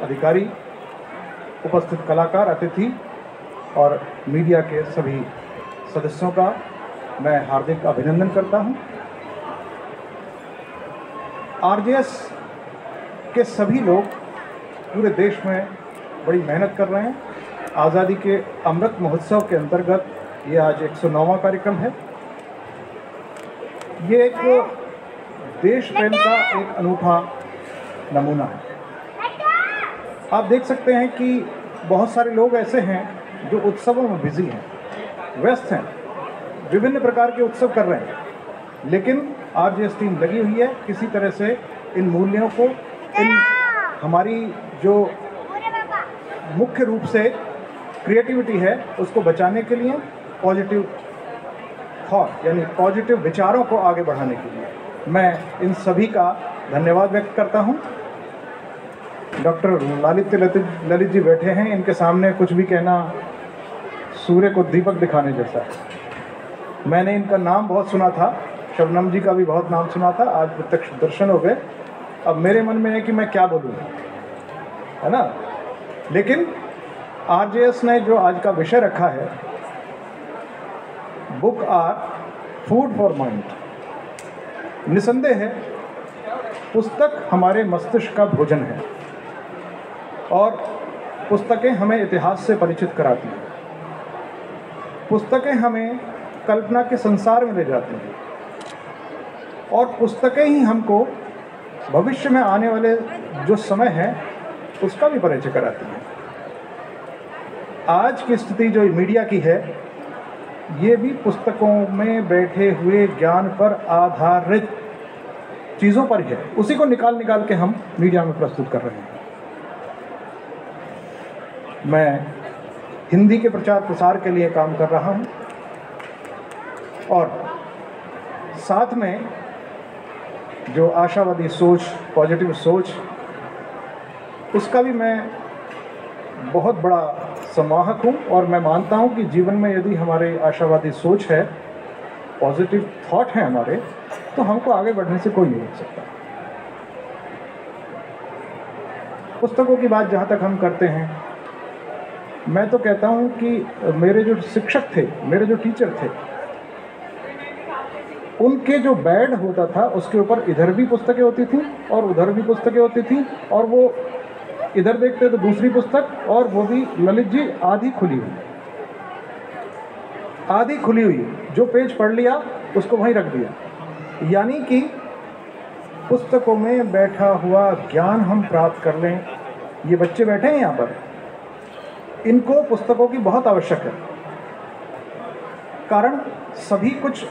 अधिकारी, उपस्थित कलाकार, अतिथि और मीडिया के सभी सदस्यों का मैं हार्दिक अभिनंदन करता हूं। आरजेएस के सभी लोग पूरे देश में बड़ी मेहनत कर रहे हैं। आज़ादी के अमृत महोत्सव के अंतर्गत ये आज 109वां कार्यक्रम है। ये एक देश प्रेम का एक अनूठा नमूना है। आप देख सकते हैं कि बहुत सारे लोग ऐसे हैं जो उत्सवों में बिजी हैं, व्यस्त हैं, विभिन्न प्रकार के उत्सव कर रहे हैं, लेकिन आरजेएस टीम लगी हुई है किसी तरह से इन मूल्यों को, इन हमारी जो मुख्य रूप से क्रिएटिविटी है उसको बचाने के लिए, पॉजिटिव थॉट यानी पॉजिटिव विचारों को आगे बढ़ाने के लिए मैं इन सभी का धन्यवाद व्यक्त करता हूं। डॉक्टर ललित जी बैठे हैं, इनके सामने कुछ भी कहना सूर्य को दीपक दिखाने जैसा है। मैंने इनका नाम बहुत सुना था, शबनम जी का भी बहुत नाम सुना था, आज प्रत्यक्ष दर्शन हो गए। अब मेरे मन में है कि मैं क्या बोलूँ, है ना। लेकिन आरजेएस ने जो आज का विषय रखा है, book are food for mind, निसंदेह है पुस्तक हमारे मस्तिष्क का भोजन है और पुस्तकें हमें इतिहास से परिचित कराती हैं। पुस्तकें हमें कल्पना के संसार में ले जाती हैं और पुस्तकें ही हमको भविष्य में आने वाले जो समय है उसका भी परिचय कराती हैं। आज की स्थिति जो मीडिया की है, ये भी पुस्तकों में बैठे हुए ज्ञान पर आधारित चीज़ों पर ही है, उसी को निकाल के हम मीडिया में प्रस्तुत कर रहे हैं। मैं हिंदी के प्रचार प्रसार के लिए काम कर रहा हूँ और साथ में जो आशावादी सोच, पॉजिटिव सोच, उसका भी मैं बहुत बड़ा संवाहक हूँ और मैं मानता हूँ कि जीवन में यदि हमारे आशावादी सोच है, पॉजिटिव थॉट है हमारे, तो हमको आगे बढ़ने से कोई नहीं रोक सकता। पुस्तकों की बात जहाँ तक हम करते हैं, मैं तो कहता हूँ कि मेरे जो शिक्षक थे, मेरे जो टीचर थे, उनके जो बेड होता था उसके ऊपर इधर भी पुस्तकें होती थी और उधर भी पुस्तकें होती थी, और वो इधर देखते तो दूसरी पुस्तक, और वो भी ललित जी आधी खुली हुई, जो पेज पढ़ लिया उसको वहीं रख दिया। यानी कि पुस्तकों में बैठा हुआ ज्ञान हम प्राप्त कर लें। ये बच्चे बैठे हैं यहाँ पर, इनको पुस्तकों की बहुत आवश्यक है, कारण सभी कुछ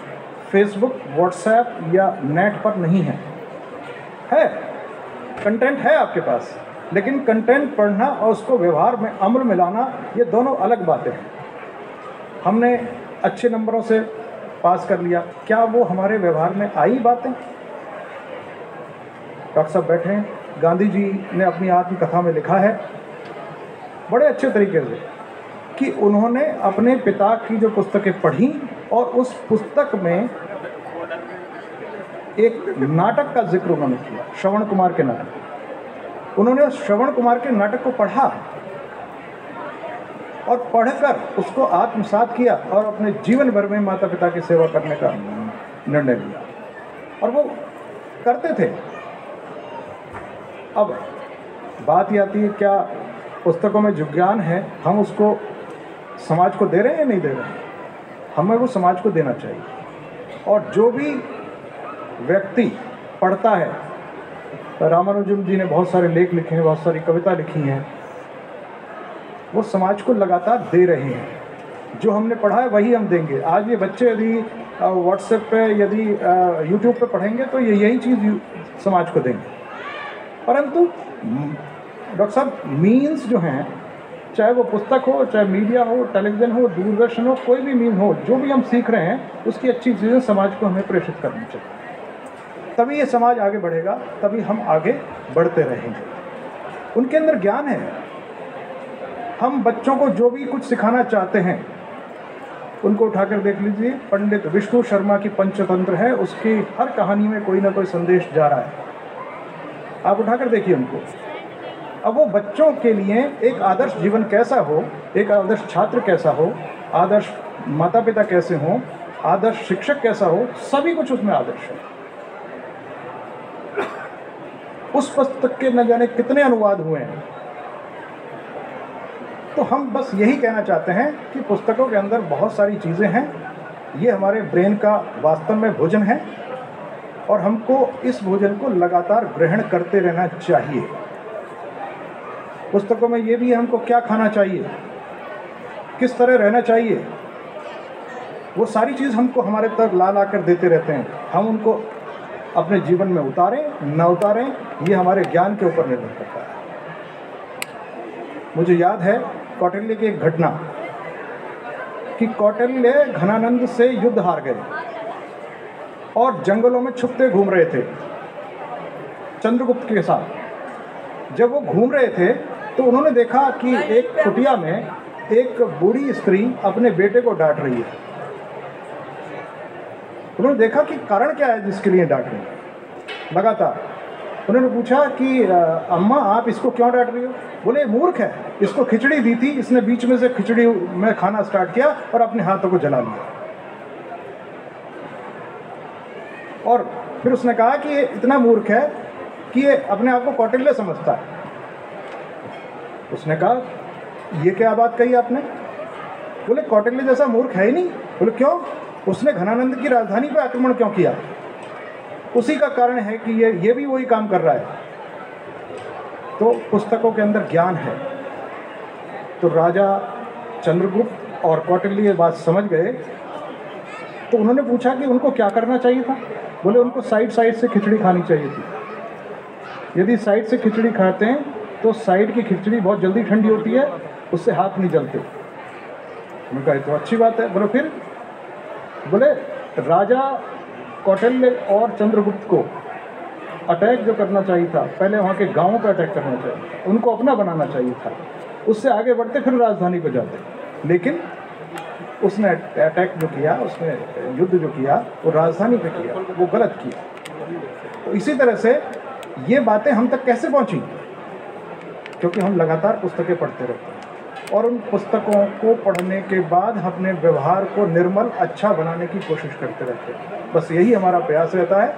फेसबुक, व्हाट्सएप या नेट पर नहीं है। कंटेंट है आपके पास, लेकिन कंटेंट पढ़ना और उसको व्यवहार में अमल में लाना, ये दोनों अलग बातें हैं। हमने अच्छे नंबरों से पास कर लिया, क्या वो हमारे व्यवहार में आई बातें? डॉक्टर साहब बैठे हैं, गांधी जी ने अपनी आत्मकथा में लिखा है बड़े अच्छे तरीके से कि उन्होंने अपने पिता की जो पुस्तकें पढ़ी और उस पुस्तक में एक नाटक का जिक्र उन्होंने किया, श्रवण कुमार के नाटक। उन्होंने श्रवण कुमार के नाटक को पढ़ा और पढ़कर उसको आत्मसात किया और अपने जीवन भर में माता पिता की सेवा करने का निर्णय लिया, और वो करते थे। अब बात ये आती है, क्या पुस्तकों में जो ज्ञान है हम उसको समाज को दे रहे हैं या नहीं दे रहे हैं? हमें वो समाज को देना चाहिए, और जो भी व्यक्ति पढ़ता है, रामानुजम जी ने बहुत सारे लेख लिखे हैं, बहुत सारी कविता लिखी हैं, वो समाज को लगातार दे रहे हैं। जो हमने पढ़ा है वही हम देंगे। आज ये बच्चे यदि व्हाट्सएप पे, यदि यूट्यूब पे पढ़ेंगे तो ये यही चीज़ समाज को देंगे। परंतु डॉक्टर साहब, मीन्स जो हैं, चाहे वो पुस्तक हो, चाहे मीडिया हो, टेलीविज़न हो, दूरदर्शन हो, कोई भी मीन हो, जो भी हम सीख रहे हैं उसकी अच्छी चीज़ें समाज को हमें प्रेषित करनी चाहिए। तभी ये समाज आगे बढ़ेगा, तभी हम आगे बढ़ते रहेंगे। उनके अंदर ज्ञान है। हम बच्चों को जो भी कुछ सिखाना चाहते हैं, उनको उठाकर देख लीजिए। पंडित विष्णु शर्मा की पंचतंत्र है, उसकी हर कहानी में कोई ना कोई संदेश जा रहा है। आप उठाकर देखिए उनको। अब वो बच्चों के लिए एक आदर्श जीवन कैसा हो, एक आदर्श छात्र कैसा हो, आदर्श माता पिता कैसे हों, आदर्श शिक्षक कैसा हो, सभी कुछ उसमें आदर्श है। उस पुस्तक के न जाने कितने अनुवाद हुए हैं। तो हम बस यही कहना चाहते हैं कि पुस्तकों के अंदर बहुत सारी चीज़ें हैं, ये हमारे ब्रेन का वास्तव में भोजन है और हमको इस भोजन को लगातार ग्रहण करते रहना चाहिए। पुस्तकों में ये भी है हमको क्या खाना चाहिए, किस तरह रहना चाहिए, वो सारी चीज़ हमको हमारे तक ला कर देते रहते हैं। हम उनको अपने जीवन में उतारें न उतारें, ये हमारे ज्ञान के ऊपर निर्भर करता है। मुझे याद है कौटिल्य की एक घटना कि कौटिल्य घनानंद से युद्ध हार गए और जंगलों में छुपते घूम रहे थे चंद्रगुप्त के साथ। जब वो घूम रहे थे तो उन्होंने देखा कि एक कुटिया में एक बूढ़ी स्त्री अपने बेटे को डांट रही है। उन्होंने देखा कि कारण क्या है जिसके लिए डांट रही है। लगातार उन्होंने पूछा कि अम्मा आप इसको क्यों डांट रही हो? बोले मूर्ख है, इसको खिचड़ी दी थी, इसने बीच में से खिचड़ी में खाना स्टार्ट किया और अपने हाथों को जला लिया। और फिर उसने कहा कि ये इतना मूर्ख है कि ये अपने आप को कौटिल्य समझता है। उसने कहा ये क्या बात कही आपने? बोले कौटिल्य जैसा मूर्ख है ही नहीं। बोले क्यों? उसने घनानंद की राजधानी पर आक्रमण क्यों किया? उसी का कारण है कि ये भी वही काम कर रहा है। तो पुस्तकों के अंदर ज्ञान है। तो राजा चंद्रगुप्त और कौटिल्य ये बात समझ गए तो उन्होंने पूछा कि उनको क्या करना चाहिए था। बोले उनको साइड से खिचड़ी खानी चाहिए थी। यदि साइड से खिचड़ी खाते हैं तो साइड की खिचड़ी बहुत जल्दी ठंडी होती है, उससे हाथ नहीं जलते। उन्होंने कहा तो अच्छी बात है। बोले फिर? बोले राजा कौटिल्य और चंद्रगुप्त को अटैक जो करना चाहिए था, पहले वहाँ के गांवों पर अटैक करना चाहिए था, उनको अपना बनाना चाहिए था, उससे आगे बढ़ते फिर राजधानी पर जाते। लेकिन उसने अटैक जो किया, उसने युद्ध जो किया वो राजधानी पे किया, वो गलत किया। तो इसी तरह से ये बातें हम तक कैसे पहुँची? क्योंकि हम लगातार पुस्तकें पढ़ते रहते हैं और उन पुस्तकों को पढ़ने के बाद अपने व्यवहार को निर्मल अच्छा बनाने की कोशिश करते रहते हैं। बस यही हमारा प्रयास रहता है।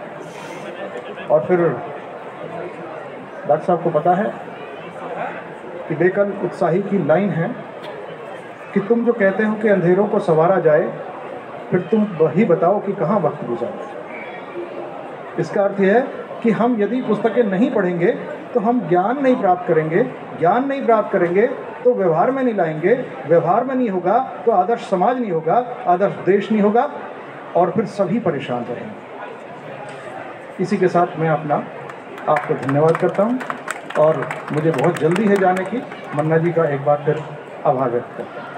और फिर डॉक्टर साहब को पता है कि बेकल उत्साही की लाइन है कि तुम जो कहते हो कि अंधेरों को संवारा जाए, फिर तुम वही बताओ कि कहाँ वक्त गुजारे। इसका अर्थ यह है कि हम यदि पुस्तकें नहीं पढ़ेंगे तो हम ज्ञान नहीं प्राप्त करेंगे, ज्ञान नहीं प्राप्त करेंगे तो व्यवहार में नहीं लाएंगे, व्यवहार में नहीं होगा तो आदर्श समाज नहीं होगा, आदर्श देश नहीं होगा और फिर सभी परेशान रहेंगे। इसी के साथ मैं आपको धन्यवाद करता हूं और मुझे बहुत जल्दी है जाने की। मन्ना जी का एक बार फिर आभार व्यक्त करता हूँ।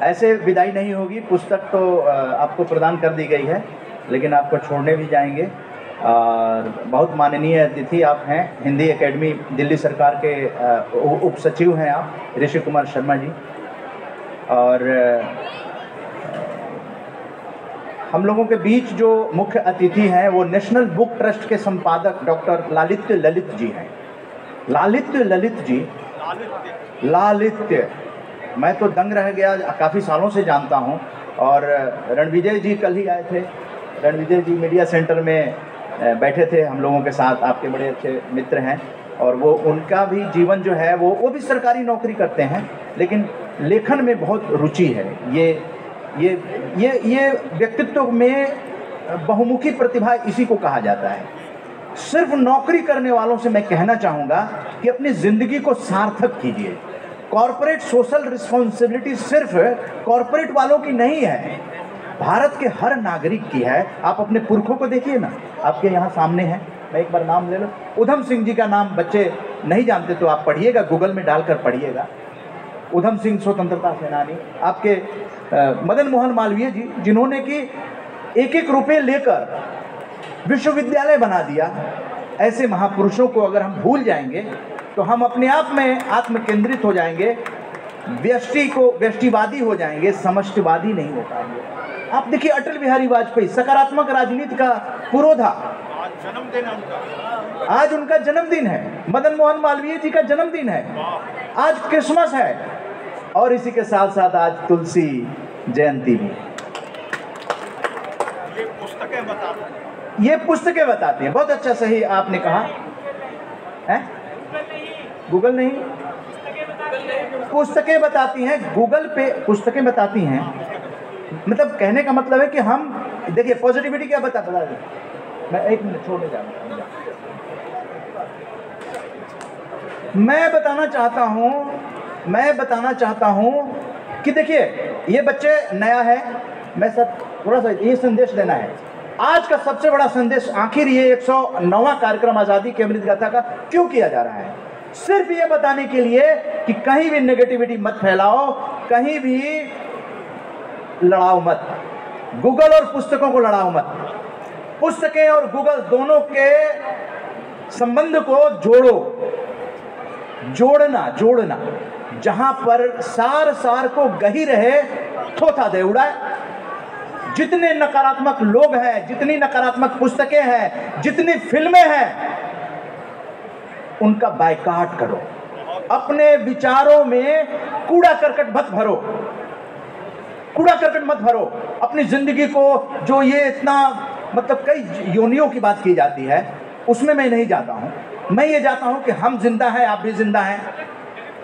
ऐसे विदाई नहीं होगी, पुस्तक तो आपको प्रदान कर दी गई है, लेकिन आपको छोड़ने भी जाएंगे। और बहुत माननीय अतिथि आप हैं, हिंदी एकेडमी दिल्ली सरकार के उप सचिव हैं आप, ऋषि कुमार शर्मा जी। और हम लोगों के बीच जो मुख्य अतिथि हैं वो नेशनल बुक ट्रस्ट के संपादक डॉक्टर लालित्य ललित जी हैं। लालित्य ललित जी, लालित्य, मैं तो दंग रह गया, काफ़ी सालों से जानता हूं। और रणविजय जी कल ही आए थे, रणविजय जी मीडिया सेंटर में बैठे थे हम लोगों के साथ, आपके बड़े अच्छे मित्र हैं। और वो उनका भी जीवन जो है वो भी सरकारी नौकरी करते हैं, लेकिन लेखन में बहुत रुचि है। ये व्यक्तित्व में बहुमुखी प्रतिभा इसी को कहा जाता है। सिर्फ नौकरी करने वालों से मैं कहना चाहूँगा कि अपनी ज़िंदगी को सार्थक कीजिए। कॉरपोरेट सोशल रिस्पॉन्सिबिलिटी सिर्फ कॉरपोरेट वालों की नहीं है, भारत के हर नागरिक की है। आप अपने पुरखों को देखिए ना, आपके यहाँ सामने है, मैं एक बार नाम ले लो, उधम सिंह जी का नाम बच्चे नहीं जानते तो आप पढ़िएगा, गूगल में डालकर पढ़िएगा। उधम सिंह स्वतंत्रता सेनानी, आपके मदन मोहन मालवीय जी, जिन्होंने कि एक रुपये लेकर विश्वविद्यालय बना दिया। ऐसे महापुरुषों को अगर हम भूल जाएंगे तो हम अपने आप में आत्म केंद्रित हो जाएंगे, व्यष्टि को व्यष्टिवादी हो जाएंगे, समष्टिवादी नहीं हो पाएंगे। आप देखिए अटल बिहारी वाजपेयी, सकारात्मक राजनीति का पुरोधा, आज उनका जन्मदिन है। मदन मोहन मालवीय जी का जन्मदिन है, आज क्रिसमस है, और इसी के साथ साथ आज तुलसी जयंती भी। ये पुस्तकें बताती हैं। बहुत अच्छा, सही आपने कहा है। गूगल नहीं, पुस्तकें बताती हैं, गूगल पे पुस्तकें बताती हैं। मतलब कहने का मतलब है कि हम देखिए पॉजिटिविटी क्या बता दें। मैं एक मिनट छोड़ने जा रहा हूं। मैं बताना चाहता हूं कि देखिए ये बच्चे नया है, मैं सब थोड़ा सा ये संदेश देना है। आज का सबसे बड़ा संदेश, आखिर ये 109वां कार्यक्रम आज़ादी की अमृत गाथा का क्यों किया जा रहा है? सिर्फ ये बताने के लिए कि कहीं भी नेगेटिविटी मत फैलाओ, कहीं भी लड़ाओ मत, गूगल और पुस्तकों को लड़ाओ मत। पुस्तकें और गूगल दोनों के संबंध को जोड़ना, जहां पर सार को गही रहे थोथा दे उड़ाए। जितने नकारात्मक लोग हैं, जितनी नकारात्मक पुस्तकें हैं, जितनी फिल्में हैं, उनका बायकॉट करो। अपने विचारों में कूड़ा करकट मत भरो। अपनी जिंदगी को, जो ये इतना मतलब कई योनियों की बात की जाती है, उसमें मैं नहीं जाता हूं। मैं ये जाता हूं कि हम जिंदा हैं, आप भी जिंदा हैं,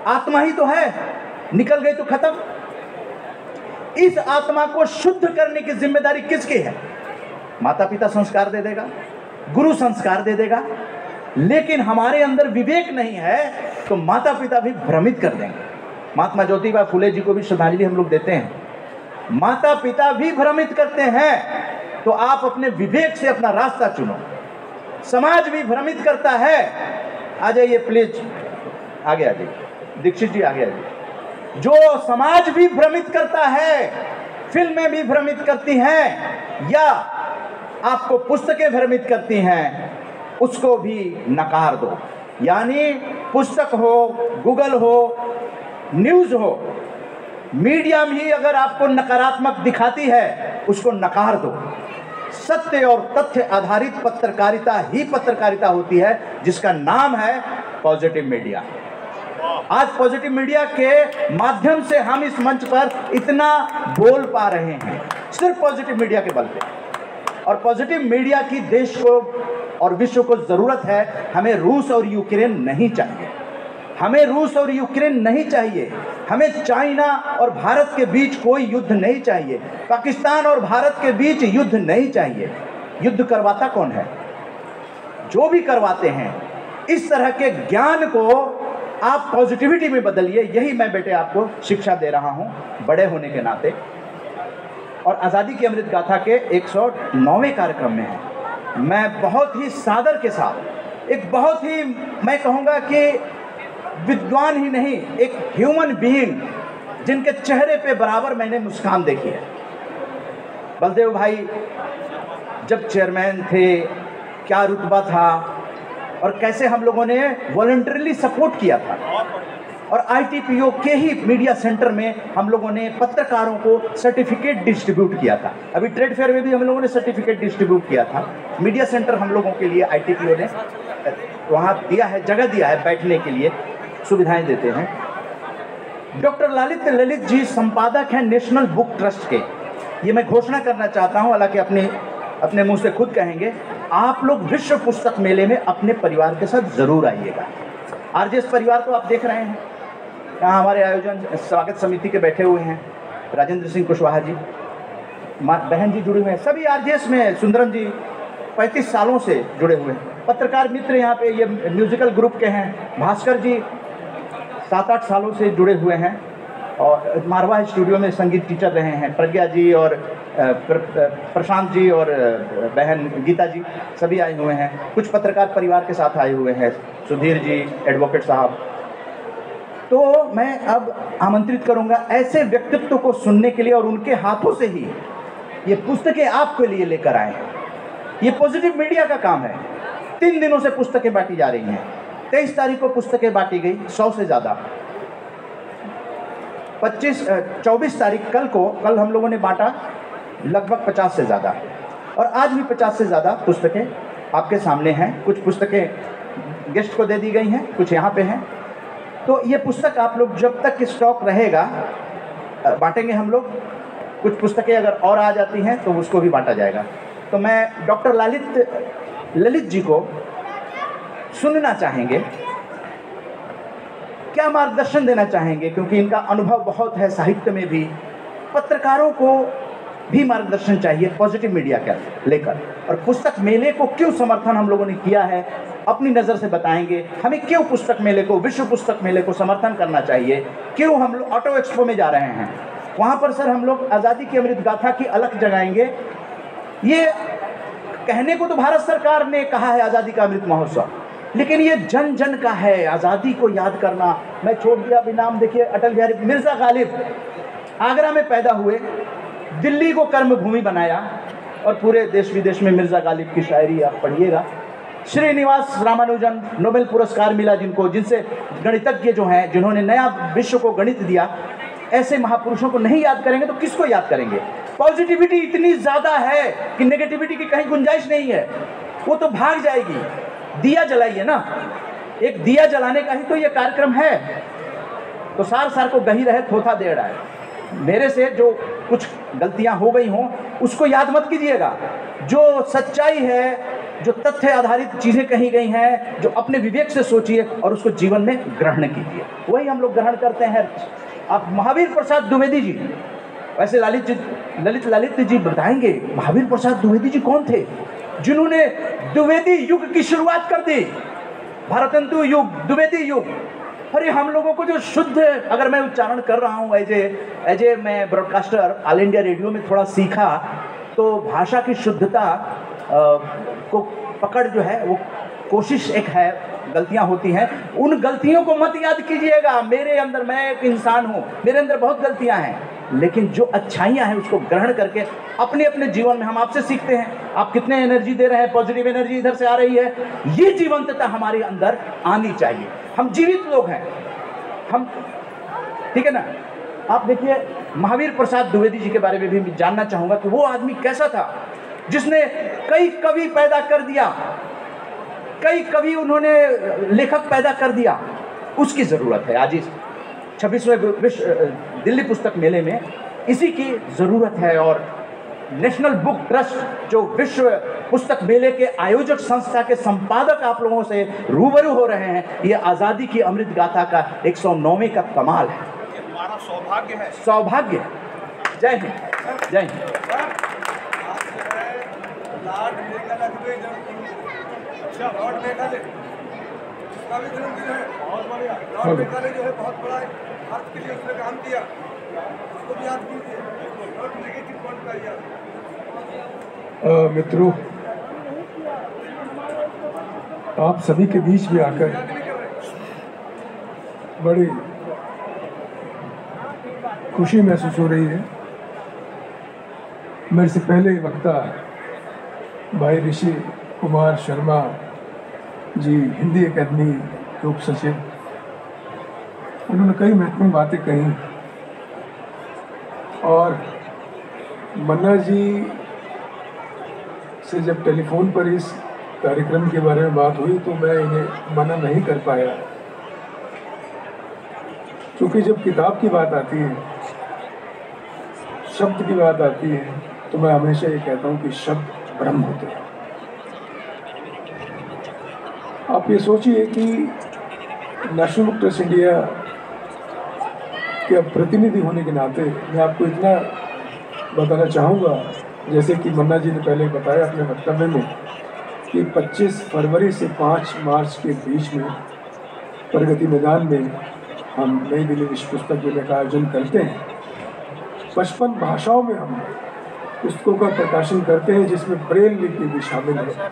आत्मा ही तो है, निकल गई तो खत्म। इस आत्मा को शुद्ध करने की जिम्मेदारी किसकी है? माता पिता संस्कार दे देगा, गुरु संस्कार दे देगा, लेकिन हमारे अंदर विवेक नहीं है तो माता पिता भी भ्रमित कर देंगे। महात्मा ज्योतिबा फुले जी को भी श्रद्धांजलि हम लोग देते हैं। माता पिता भी भ्रमित करते हैं, तो आप अपने विवेक से अपना रास्ता चुनो। समाज भी भ्रमित करता है। आ जाइए प्लीज, आगे आ जाइए, दीक्षित जी आगे आ जाइए। जो समाज भी भ्रमित करता है, फिल्में भी भ्रमित करती हैं, या आपको पुस्तकें भ्रमित करती हैं, उसको भी नकार दो। यानी पुस्तक हो, गूगल हो, न्यूज़ हो, मीडिया भी अगर आपको नकारात्मक दिखाती है, उसको नकार दो। सत्य और तथ्य आधारित पत्रकारिता ही पत्रकारिता होती है, जिसका नाम है पॉजिटिव मीडिया। आज पॉजिटिव मीडिया के माध्यम से हम इस मंच पर इतना बोल पा रहे हैं, सिर्फ पॉजिटिव मीडिया के बल पे। और पॉजिटिव मीडिया की देश को और विश्व को जरूरत है। हमें रूस और यूक्रेन नहीं चाहिए, हमें चाइना और भारत के बीच कोई युद्ध नहीं चाहिए, पाकिस्तान और भारत के बीच युद्ध नहीं चाहिए। युद्ध करवाता कौन है? जो भी करवाते हैं। इस तरह के ज्ञान को आप पॉजिटिविटी में बदलिए। यही मैं बेटे आपको शिक्षा दे रहा हूं बड़े होने के नाते। और आज़ादी की अमृत गाथा के 109वें कार्यक्रम में है। मैं बहुत ही सादर के साथ, एक बहुत ही, मैं कहूँगा कि विद्वान ही नहीं, एक ह्यूमन बीइंग जिनके चेहरे पे बराबर मैंने मुस्कान देखी है। बलदेव भाई जब चेयरमैन थे, क्या रुतबा था और कैसे हम लोगों ने वॉलंटरीली सपोर्ट किया था। और ITPO के ही मीडिया सेंटर में हम लोगों ने पत्रकारों को सर्टिफिकेट डिस्ट्रीब्यूट किया था। अभी ट्रेड फेयर में भी हम लोगों ने सर्टिफिकेट डिस्ट्रीब्यूट किया था। मीडिया सेंटर हम लोगों के लिए ITPO ने वहाँ दिया है, जगह दिया है, बैठने के लिए सुविधाएं देते हैं। डॉक्टर ललित जी संपादक हैं नेशनल बुक ट्रस्ट के। ये मैं घोषणा करना चाहता हूँ, हालांकि अपने मुंह से खुद कहेंगे, आप लोग विश्व पुस्तक मेले में अपने परिवार के साथ जरूर आइएगा। RJS परिवार को आप देख रहे हैं, यहाँ हमारे आयोजन स्वागत समिति के बैठे हुए हैं, राजेंद्र सिंह कुशवाहा जी, बहन जी जुड़े हुए हैं, सभी RJS में सुंदरम जी 35 सालों से जुड़े हुए हैं। पत्रकार मित्र यहाँ पे ये म्यूजिकल ग्रुप के हैं, भास्कर जी 7-8 सालों से जुड़े हुए हैं और मारवा स्टूडियो में संगीत टीचर रहे हैं। प्रज्ञा जी और प्रशांत जी और बहन गीता जी सभी आए हुए हैं। कुछ पत्रकार परिवार के साथ आए हुए हैं, सुधीर जी, एडवोकेट साहब। तो मैं अब आमंत्रित करूंगा ऐसे व्यक्तित्व को सुनने के लिए, और उनके हाथों से ही ये पुस्तकें आपके लिए लेकर आए हैं। ये पॉजिटिव मीडिया का काम है। 3 दिनों से पुस्तकें बांटी जा रही हैं। 23 तारीख को पुस्तकें बांटी गई 100 से ज़्यादा। 24 तारीख कल हम लोगों ने बांटा लगभग 50 से ज़्यादा, और आज भी 50 से ज़्यादा पुस्तकें आपके सामने हैं। कुछ पुस्तकें गेस्ट को दे दी गई हैं, कुछ यहाँ पे हैं। तो ये पुस्तक आप लोग जब तक स्टॉक रहेगा बांटेंगे हम लोग। कुछ पुस्तकें अगर और आ जाती हैं तो उसको भी बांटा जाएगा। तो मैं डॉक्टर ललित जी को सुनना चाहेंगे, क्या मार्गदर्शन देना चाहेंगे, क्योंकि इनका अनुभव बहुत है साहित्य में भी। पत्रकारों को भी मार्गदर्शन चाहिए पॉजिटिव मीडिया का लेकर, और पुस्तक मेले को क्यों समर्थन हम लोगों ने किया है अपनी नज़र से बताएंगे। हमें क्यों पुस्तक मेले को, विश्व पुस्तक मेले को समर्थन करना चाहिए, क्यों हम लोग ऑटो एक्सपो में जा रहे हैं, वहाँ पर सर हम लोग आज़ादी की अमृत गाथा की अलख जगाएंगे। ये कहने को तो भारत सरकार ने कहा है आज़ादी का अमृत महोत्सव, लेकिन ये जन जन का है, आज़ादी को याद करना। मैं छोड़ दिया अभी नाम, देखिए अटल बिहारी मिर्ज़ा गालिब आगरा में पैदा हुए, दिल्ली को कर्म भूमि बनाया, और पूरे देश विदेश में मिर्ज़ा गालिब की शायरी आप पढ़िएगा। श्रीनिवास रामानुजन नोबेल पुरस्कार मिला जिनको, जिनसे गणितज्ञ जो हैं, जिन्होंने नया विश्व को गणित दिया। ऐसे महापुरुषों को नहीं याद करेंगे तो किसको याद करेंगे। पॉजिटिविटी इतनी ज़्यादा है कि नेगेटिविटी की कहीं गुंजाइश नहीं है, वो तो भाग जाएगी। दिया जलाइए ना, एक दिया जलाने का ही तो ये कार्यक्रम है। तो सार सार को गही रहे थोथा दे रहा है। मेरे से जो कुछ गलतियां हो गई हों उसको याद मत कीजिएगा। जो सच्चाई है, जो तथ्य आधारित चीज़ें कही गई हैं, जो अपने विवेक से सोचिए और उसको जीवन में ग्रहण कीजिए, वही हम लोग ग्रहण करते हैं। आप महावीर प्रसाद द्विवेदी जी, वैसे ललित जी बताएंगे महावीर प्रसाद द्विवेदी जी कौन थे, जिन्होंने द्विवेदी युग की शुरुआत कर दी, भारतंतु युग, द्विवेदी युग। अरे हम लोगों को जो शुद्ध, अगर मैं उच्चारण कर रहा हूँ एज ए मैं ब्रॉडकास्टर ऑल इंडिया रेडियो में थोड़ा सीखा, तो भाषा की शुद्धता को पकड़ जो है वो कोशिश एक है, गलतियाँ होती हैं, उन गलतियों को मत याद कीजिएगा। मेरे अंदर, मैं एक इंसान हूँ, मेरे अंदर बहुत गलतियाँ हैं, लेकिन जो अच्छाइयाँ हैं उसको ग्रहण करके अपने अपने जीवन में हम आपसे सीखते हैं। आप कितने एनर्जी दे रहे हैं, पॉजिटिव एनर्जी इधर से आ रही है, ये जीवंतता हमारे अंदर आनी चाहिए। हम जीवित लोग हैं हम, ठीक है ना। आप देखिए महावीर प्रसाद द्विवेदी जी के बारे में भी जानना चाहूँगा कि वो आदमी कैसा था जिसने कई कवि पैदा कर दिया, कई कवि उन्होंने लेखक पैदा कर दिया। उसकी ज़रूरत है आज इस 26वें दिल्ली पुस्तक मेले में, इसी की ज़रूरत है। और नेशनल बुक ट्रस्ट जो विश्व पुस्तक मेले के आयोजक संस्था के संपादक आप लोगों से रूबरू हो रहे हैं, ये आज़ादी की अमृत गाथा का 109वें का कमाल है, ये हमारा सौभाग्य है। सौभाग्य। जय हिंद, जय हिंद। उसका भी जन्मदिन है, बहुत बढ़िया। लॉर्ड मेकाले जो है बहुत बड़ा भारत के लिए उसने काम किया, उसको भी याद कीजिए। नॉट नेगेटिव पॉइंट का याद। मित्रों, आप सभी के बीच में आकर बड़ी खुशी महसूस हो रही है। मेरे से पहले वक्ता भाई ऋषि कुमार शर्मा जी, हिंदी एकेडमी के उप सचिव, उन्होंने कई महत्वपूर्ण बातें कही, और मन्ना जी से जब टेलीफोन पर इस कार्यक्रम के बारे में बात हुई तो मैं इन्हें मना नहीं कर पाया, क्योंकि जब किताब की बात आती है, शब्द की बात आती है, तो मैं हमेशा ये कहता हूँ कि शब्द ब्रह्म होते हैं। आप ये सोचिए कि नेशनल बुक ट्रस्ट इंडिया के प्रतिनिधि होने के नाते मैं आपको इतना बताना चाहूँगा, जैसे कि मन्ना जी ने पहले बताया अपने वक्तव्य में कि 25 फरवरी से 5 मार्च के बीच में प्रगति मैदान में हम नई दिल्ली विश्व पुस्तक मेले का आयोजन करते हैं। 55 भाषाओं में हम पुस्तकों का प्रकाशन करते हैं, जिसमें ब्रेल लिपि भी शामिल है।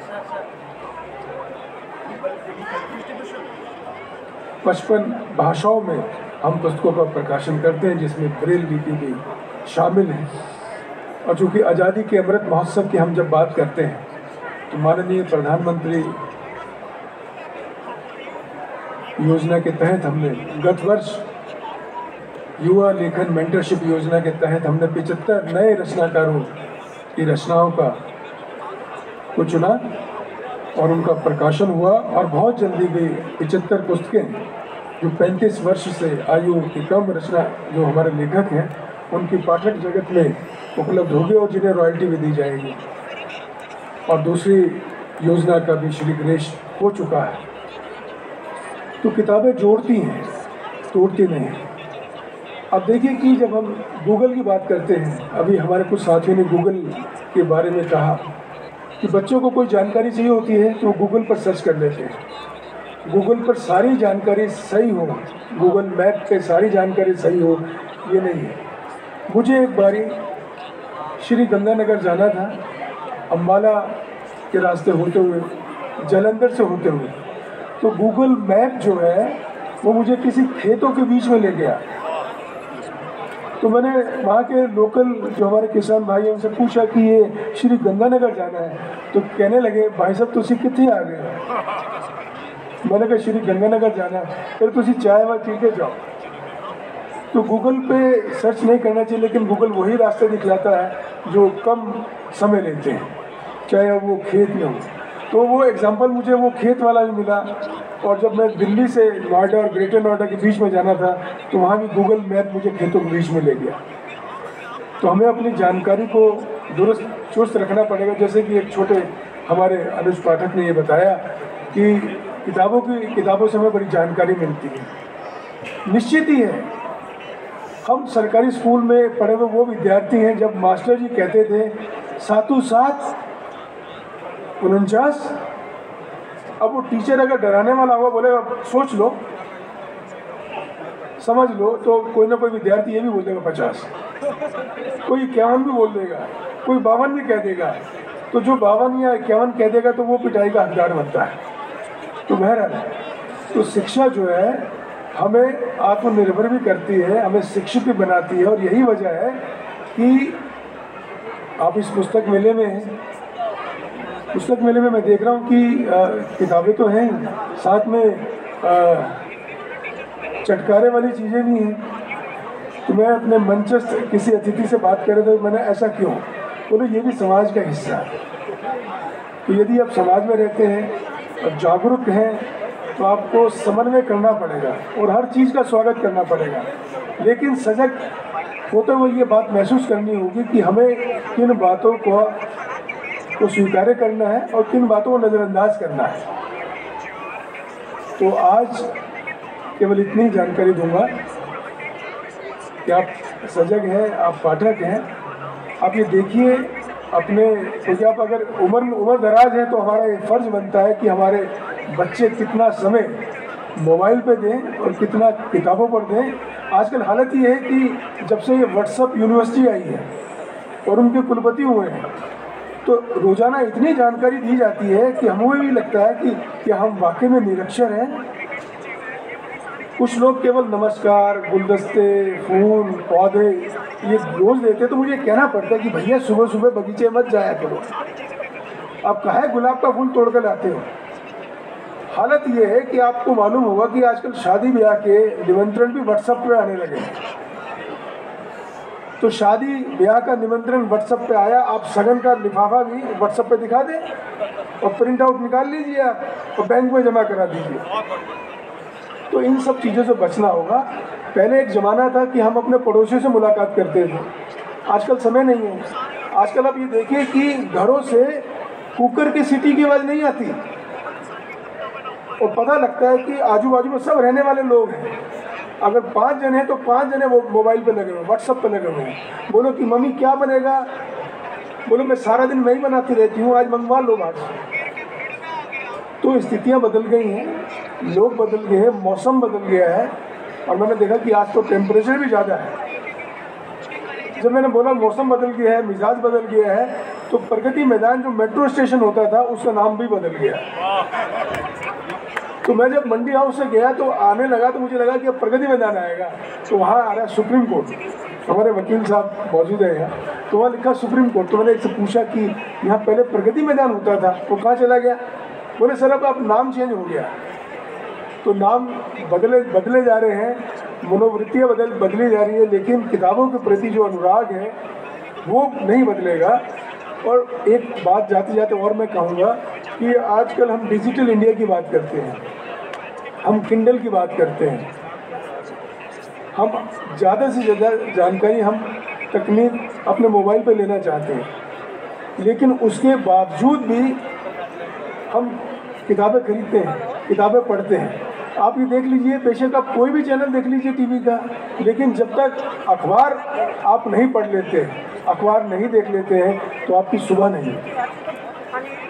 55 भाषाओं में हम पुस्तकों का प्रकाशन करते हैं, जिसमें ब्रेल लिपि भी शामिल है। और चूँकि आज़ादी के अमृत महोत्सव की हम जब बात करते हैं, तो माननीय प्रधानमंत्री योजना के तहत हमने गत वर्ष युवा लेखन मेंटरशिप योजना के तहत हमने 75 नए रचनाकारों की रचनाओं को चुना और उनका प्रकाशन हुआ और बहुत जल्दी भी 75 पुस्तकें जो 35 वर्ष से आयु की कम रचना जो हमारे लेखक हैं उनकी पाठक जगत में उपलब्ध होगी और जिन्हें रॉयल्टी भी दी जाएगी। और दूसरी योजना का भी श्री गणेश हो चुका है। तो किताबें जोड़ती हैं, तोड़ती नहीं। अब देखिए कि जब हम गूगल की बात करते हैं, अभी हमारे कुछ साथियों ने गूगल के बारे में कहा कि बच्चों को कोई जानकारी चाहिए होती है तो गूगल पर सर्च कर लेते हैं। गूगल पर सारी जानकारी सही हो, गूगल मैप पे सारी जानकारी सही हो, ये नहीं है। मुझे एक बारी श्री गंगानगर जाना था, अम्बाला के रास्ते होते हुए, जालंधर से होते हुए, तो गूगल मैप जो है वो मुझे किसी खेतों के बीच में ले गया। तो मैंने वहाँ के लोकल जो हमारे किसान भाई हैं उनसे पूछा कि ये श्री गंगानगर जाना है, तो कहने लगे भाई साहब तुसी कितने आ गए। मैंने कहा श्री गंगानगर जाना है, फिर तुसी चाय वाय पी के जाओ। तो गूगल पे सर्च नहीं करना चाहिए, लेकिन गूगल वही रास्ते दिखलाता है जो कम समय लेते हैं, चाहे वो खेत में हो। तो वो एग्जांपल मुझे वो खेत वाला भी मिला। और जब मैं दिल्ली से नोएडा और ग्रेटर नोएडा के बीच में जाना था तो वहाँ भी गूगल मैप मुझे खेतों के बीच में ले गया। तो हमें अपनी जानकारी को दुरुस्त चुस्त रखना पड़ेगा। जैसे कि एक छोटे हमारे अनुज पाठक ने ये बताया कि किताबों से हमें बड़ी जानकारी मिलती है। निश्चित ही है, हम सरकारी स्कूल में पढ़े हुए वो विद्यार्थी हैं जब मास्टर जी कहते थे 7×7 49। अब वो टीचर अगर डराने वाला हुआ बोले सोच लो, समझ लो, तो कोई ना कोई विद्यार्थी ये भी बोल देगा 50, कोई 51 भी बोल देगा, कोई 52 भी कह देगा। तो जो 52 या 51 कह देगा तो वो पिटाई का हकदार बनता है। तो बहरहाल तो शिक्षा जो है हमें आत्मनिर्भर भी करती है, हमें शिक्षित भी बनाती है। और यही वजह है कि आप इस पुस्तक मेले में मैं देख रहा हूँ कि किताबें तो हैं, साथ में चटकारे वाली चीज़ें भी हैं। तो मैं अपने मंचस्थ किसी अतिथि से बात कर रहा था, मैंने ऐसा क्यों बोले, ये भी समाज का हिस्सा है। तो यदि आप समाज में रहते हैं और जागरूक हैं तो आपको समन्वय करना पड़ेगा और हर चीज़ का स्वागत करना पड़ेगा, लेकिन सजग होते हुए ये बात महसूस करनी होगी कि हमें किन बातों को स्वीकार करना है और किन बातों को नज़रअंदाज करना है। तो आज केवल इतनी जानकारी दूंगा कि आप सजग हैं, आप पाठक हैं। आप ये देखिए अपने, क्योंकि आप अगर उम्र दराज है तो हमारा एक फ़र्ज़ बनता है कि हमारे बच्चे कितना समय मोबाइल पे दें और कितना किताबों पर दें। आजकल हालत ये है कि जब से ये व्हाट्सएप यूनिवर्सिटी आई है और उनके कुलपति हुए हैं तो रोज़ाना इतनी जानकारी दी जाती है कि हमें भी लगता है कि हम वाकई में निरक्षर हैं। कुछ लोग केवल नमस्कार, गुलदस्ते, फूल, पौधे ये रोज़ देते, तो मुझे कहना पड़ता है कि भैया सुबह सुबह बगीचे मत जाया करो, आप काहे गुलाब का फूल तोड़ कर लाते हो। हालत ये है कि आपको मालूम होगा कि आजकल शादी ब्याह के निमंत्रण भी व्हाट्सएप पे आने लगे हैं। तो शादी ब्याह का निमंत्रण व्हाट्सएप पे आया, आप सगन का लिफाफा भी व्हाट्सएप पे दिखा दें और प्रिंट आउट निकाल लीजिए आप और बैंक में जमा करा दीजिए। तो इन सब चीज़ों से बचना होगा। पहले एक ज़माना था कि हम अपने पड़ोसियों से मुलाकात करते थे, आजकल समय नहीं है। आजकल आप ये देखिए कि घरों से कुकर की सीटी की आवाज़ नहीं आती और पता लगता है कि आजू बाजू में सब रहने वाले लोग हैं। अगर 5 जन हैं तो 5 जने वो मोबाइल पे लगे हुए, व्हाट्सएप पे लगे हुए हैं। बोलो कि मम्मी क्या बनेगा, बोलो मैं सारा दिन मैं ही बनाती रहती हूँ, आज मंगवा लो बाहर से। तो स्थितियाँ बदल गई हैं, लोग बदल गए हैं, मौसम बदल गया है। और मैंने देखा कि आज तो टेम्परेचर भी ज़्यादा है। जब मैंने बोला मौसम बदल गया है, मिजाज बदल गया है, तो प्रगति मैदान जो मेट्रो स्टेशन होता था उसका नाम भी बदल गया। तो मैं जब मंडी हाउस से गया तो आने लगा तो मुझे लगा कि अब प्रगति मैदान आएगा, तो वहाँ आ रहा है सुप्रीम कोर्ट, हमारे वकील साहब मौजूद है यहाँ, तो वहाँ लिखा सुप्रीम कोर्ट। तो मैंने इससे पूछा कि यहाँ पहले प्रगति मैदान होता था, वो कहाँ चला गया। बोले सर अब नाम चेंज हो गया। तो नाम बदले जा रहे हैं, मनोवृत्तियाँ बदली जा रही है, लेकिन किताबों के प्रति जो अनुराग है वो नहीं बदलेगा। और एक बात जाते जाते और मैं कहूँगा कि आजकल हम डिजिटल इंडिया की बात करते हैं, हम किंडल की बात करते हैं, हम ज़्यादा से ज़्यादा जानकारी हम तकनीक अपने मोबाइल पे लेना चाहते हैं, लेकिन उसके बावजूद भी हम किताबें खरीदते हैं, किताबें पढ़ते हैं। आप ये देख लीजिए, बेशक आप कोई भी चैनल देख लीजिए टीवी का, लेकिन जब तक अखबार आप नहीं पढ़ लेते, अखबार नहीं देख लेते हैं, तो आपकी सुबह नहीं होती।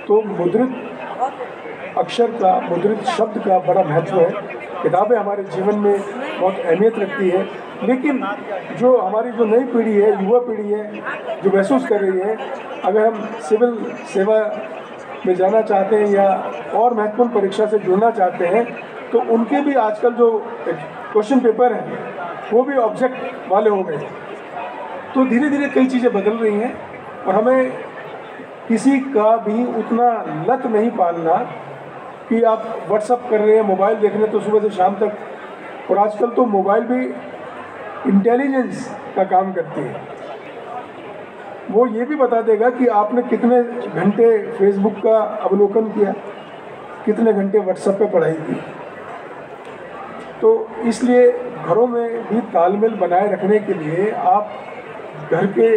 तो मुद्रित अक्षर का, मुद्रित शब्द का बड़ा महत्व है। किताबें हमारे जीवन में बहुत अहमियत रखती है, लेकिन जो हमारी जो नई पीढ़ी है, युवा पीढ़ी है, जो महसूस कर रही है, अगर हम सिविल सेवा में जाना चाहते हैं या और महत्वपूर्ण परीक्षा से जुड़ना चाहते हैं, तो उनके भी आजकल जो क्वेश्चन पेपर हैं वो भी ऑब्जेक्ट वाले हो गए। तो धीरे धीरे कई चीज़ें बदल रही हैं और हमें किसी का भी उतना लत नहीं पालना कि आप व्हाट्सअप कर रहे हैं, मोबाइल देख रहे हैं तो सुबह से शाम तक। और आजकल तो मोबाइल भी इंटेलिजेंस का काम करती है, वो ये भी बता देगा कि आपने कितने घंटे फेसबुक का अवलोकन किया, कितने घंटे व्हाट्सएप पे पढ़ाई की। तो इसलिए घरों में भी तालमेल बनाए रखने के लिए आप घर के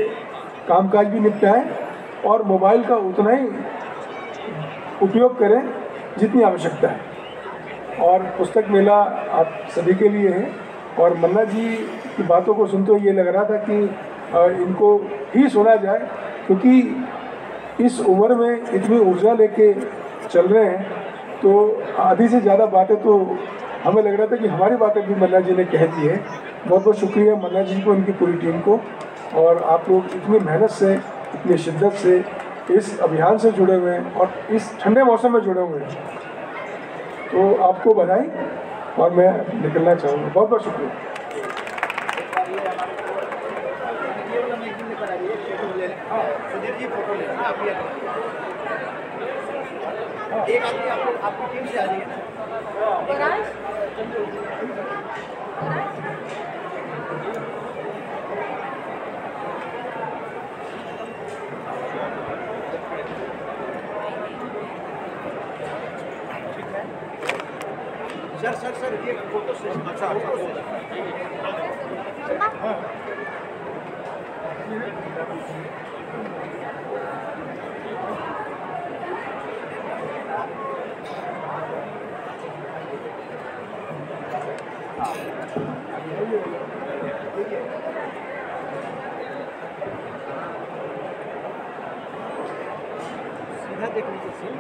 कामकाज भी निपटाएं और मोबाइल का उतना ही उपयोग करें जितनी आवश्यकता है। और पुस्तक मेला आप सभी के लिए है। और मन्ना जी की बातों को सुनते हुए ये लग रहा था कि इनको ही सुना जाए, क्योंकि इस उम्र में इतनी ऊर्जा लेके चल रहे हैं, तो आधी से ज़्यादा बातें तो हमें लग रहा था कि हमारी बातें भी मन्ना जी ने कह दी है। बहुत बहुत शुक्रिया मन्ना जी को, उनकी पूरी टीम को। और आप लोग इतनी मेहनत से, इतनी शिद्दत से इस अभियान से जुड़े हुए हैं और इस ठंडे मौसम में जुड़े हुए हैं, तो आपको बधाई। और मैं निकलना चाहूँगा। बहुत बहुत शुक्रिया। एक आदमी आप लोग आपकी टीम से आ जाइए ना। सर ये फोटो सेशन अच्छा सीधा देख लीजिए,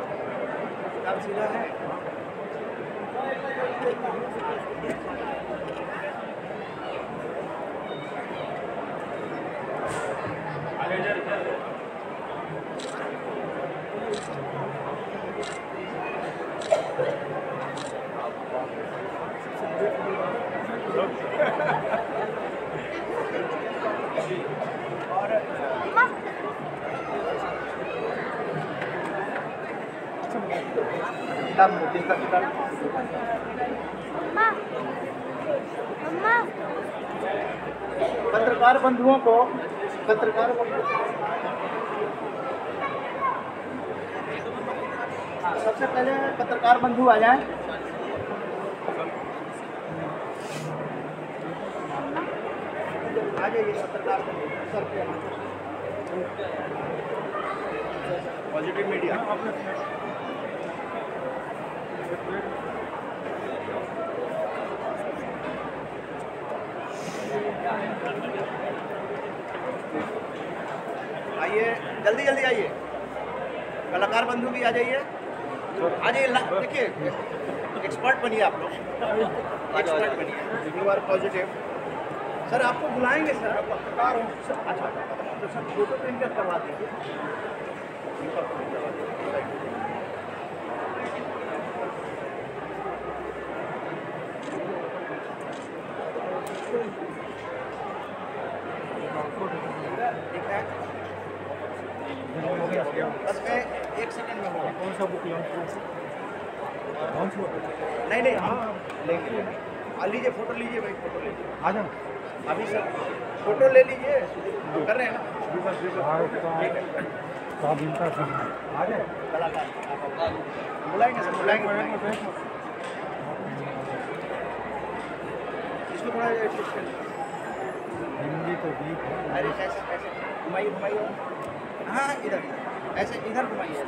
किताब सीधा है। पत्रकार बंधुओं को सबसे पहले पत्रकार बंधु आ जाएं। आ जाइए पत्रकार बंधु सर पे। पॉजिटिव मीडिया आइए, जल्दी जल्दी आइए। कलाकार बंधु भी आ जाइए, देखिए एक्सपर्ट बनिए आप लोग, एक्सपर्ट बनिए। You are positive. सर आपको बुलाएंगे सर, पत्रकार हो। अच्छा तो सर फोटो प्रिंट करवा दीजिए। बस मैं 1 सेकंड में होगा। कौन सा बुक लॉन्च? नहीं हाँ लेंगे। लीजिए फोटो लीजिए भाई, फोटो लीजिए। आ जाओ अभी सर, फोटो ले लीजिए। कर रहे हैं ना? ठीक है। बुलाएंगे सर, बुलाएंगे। इसको थोड़ा एडजस्ट कर हिंदी तो वीक है। अरे कैसे घुमाइए, हाँ इधर ऐसे इधर घुमाइए।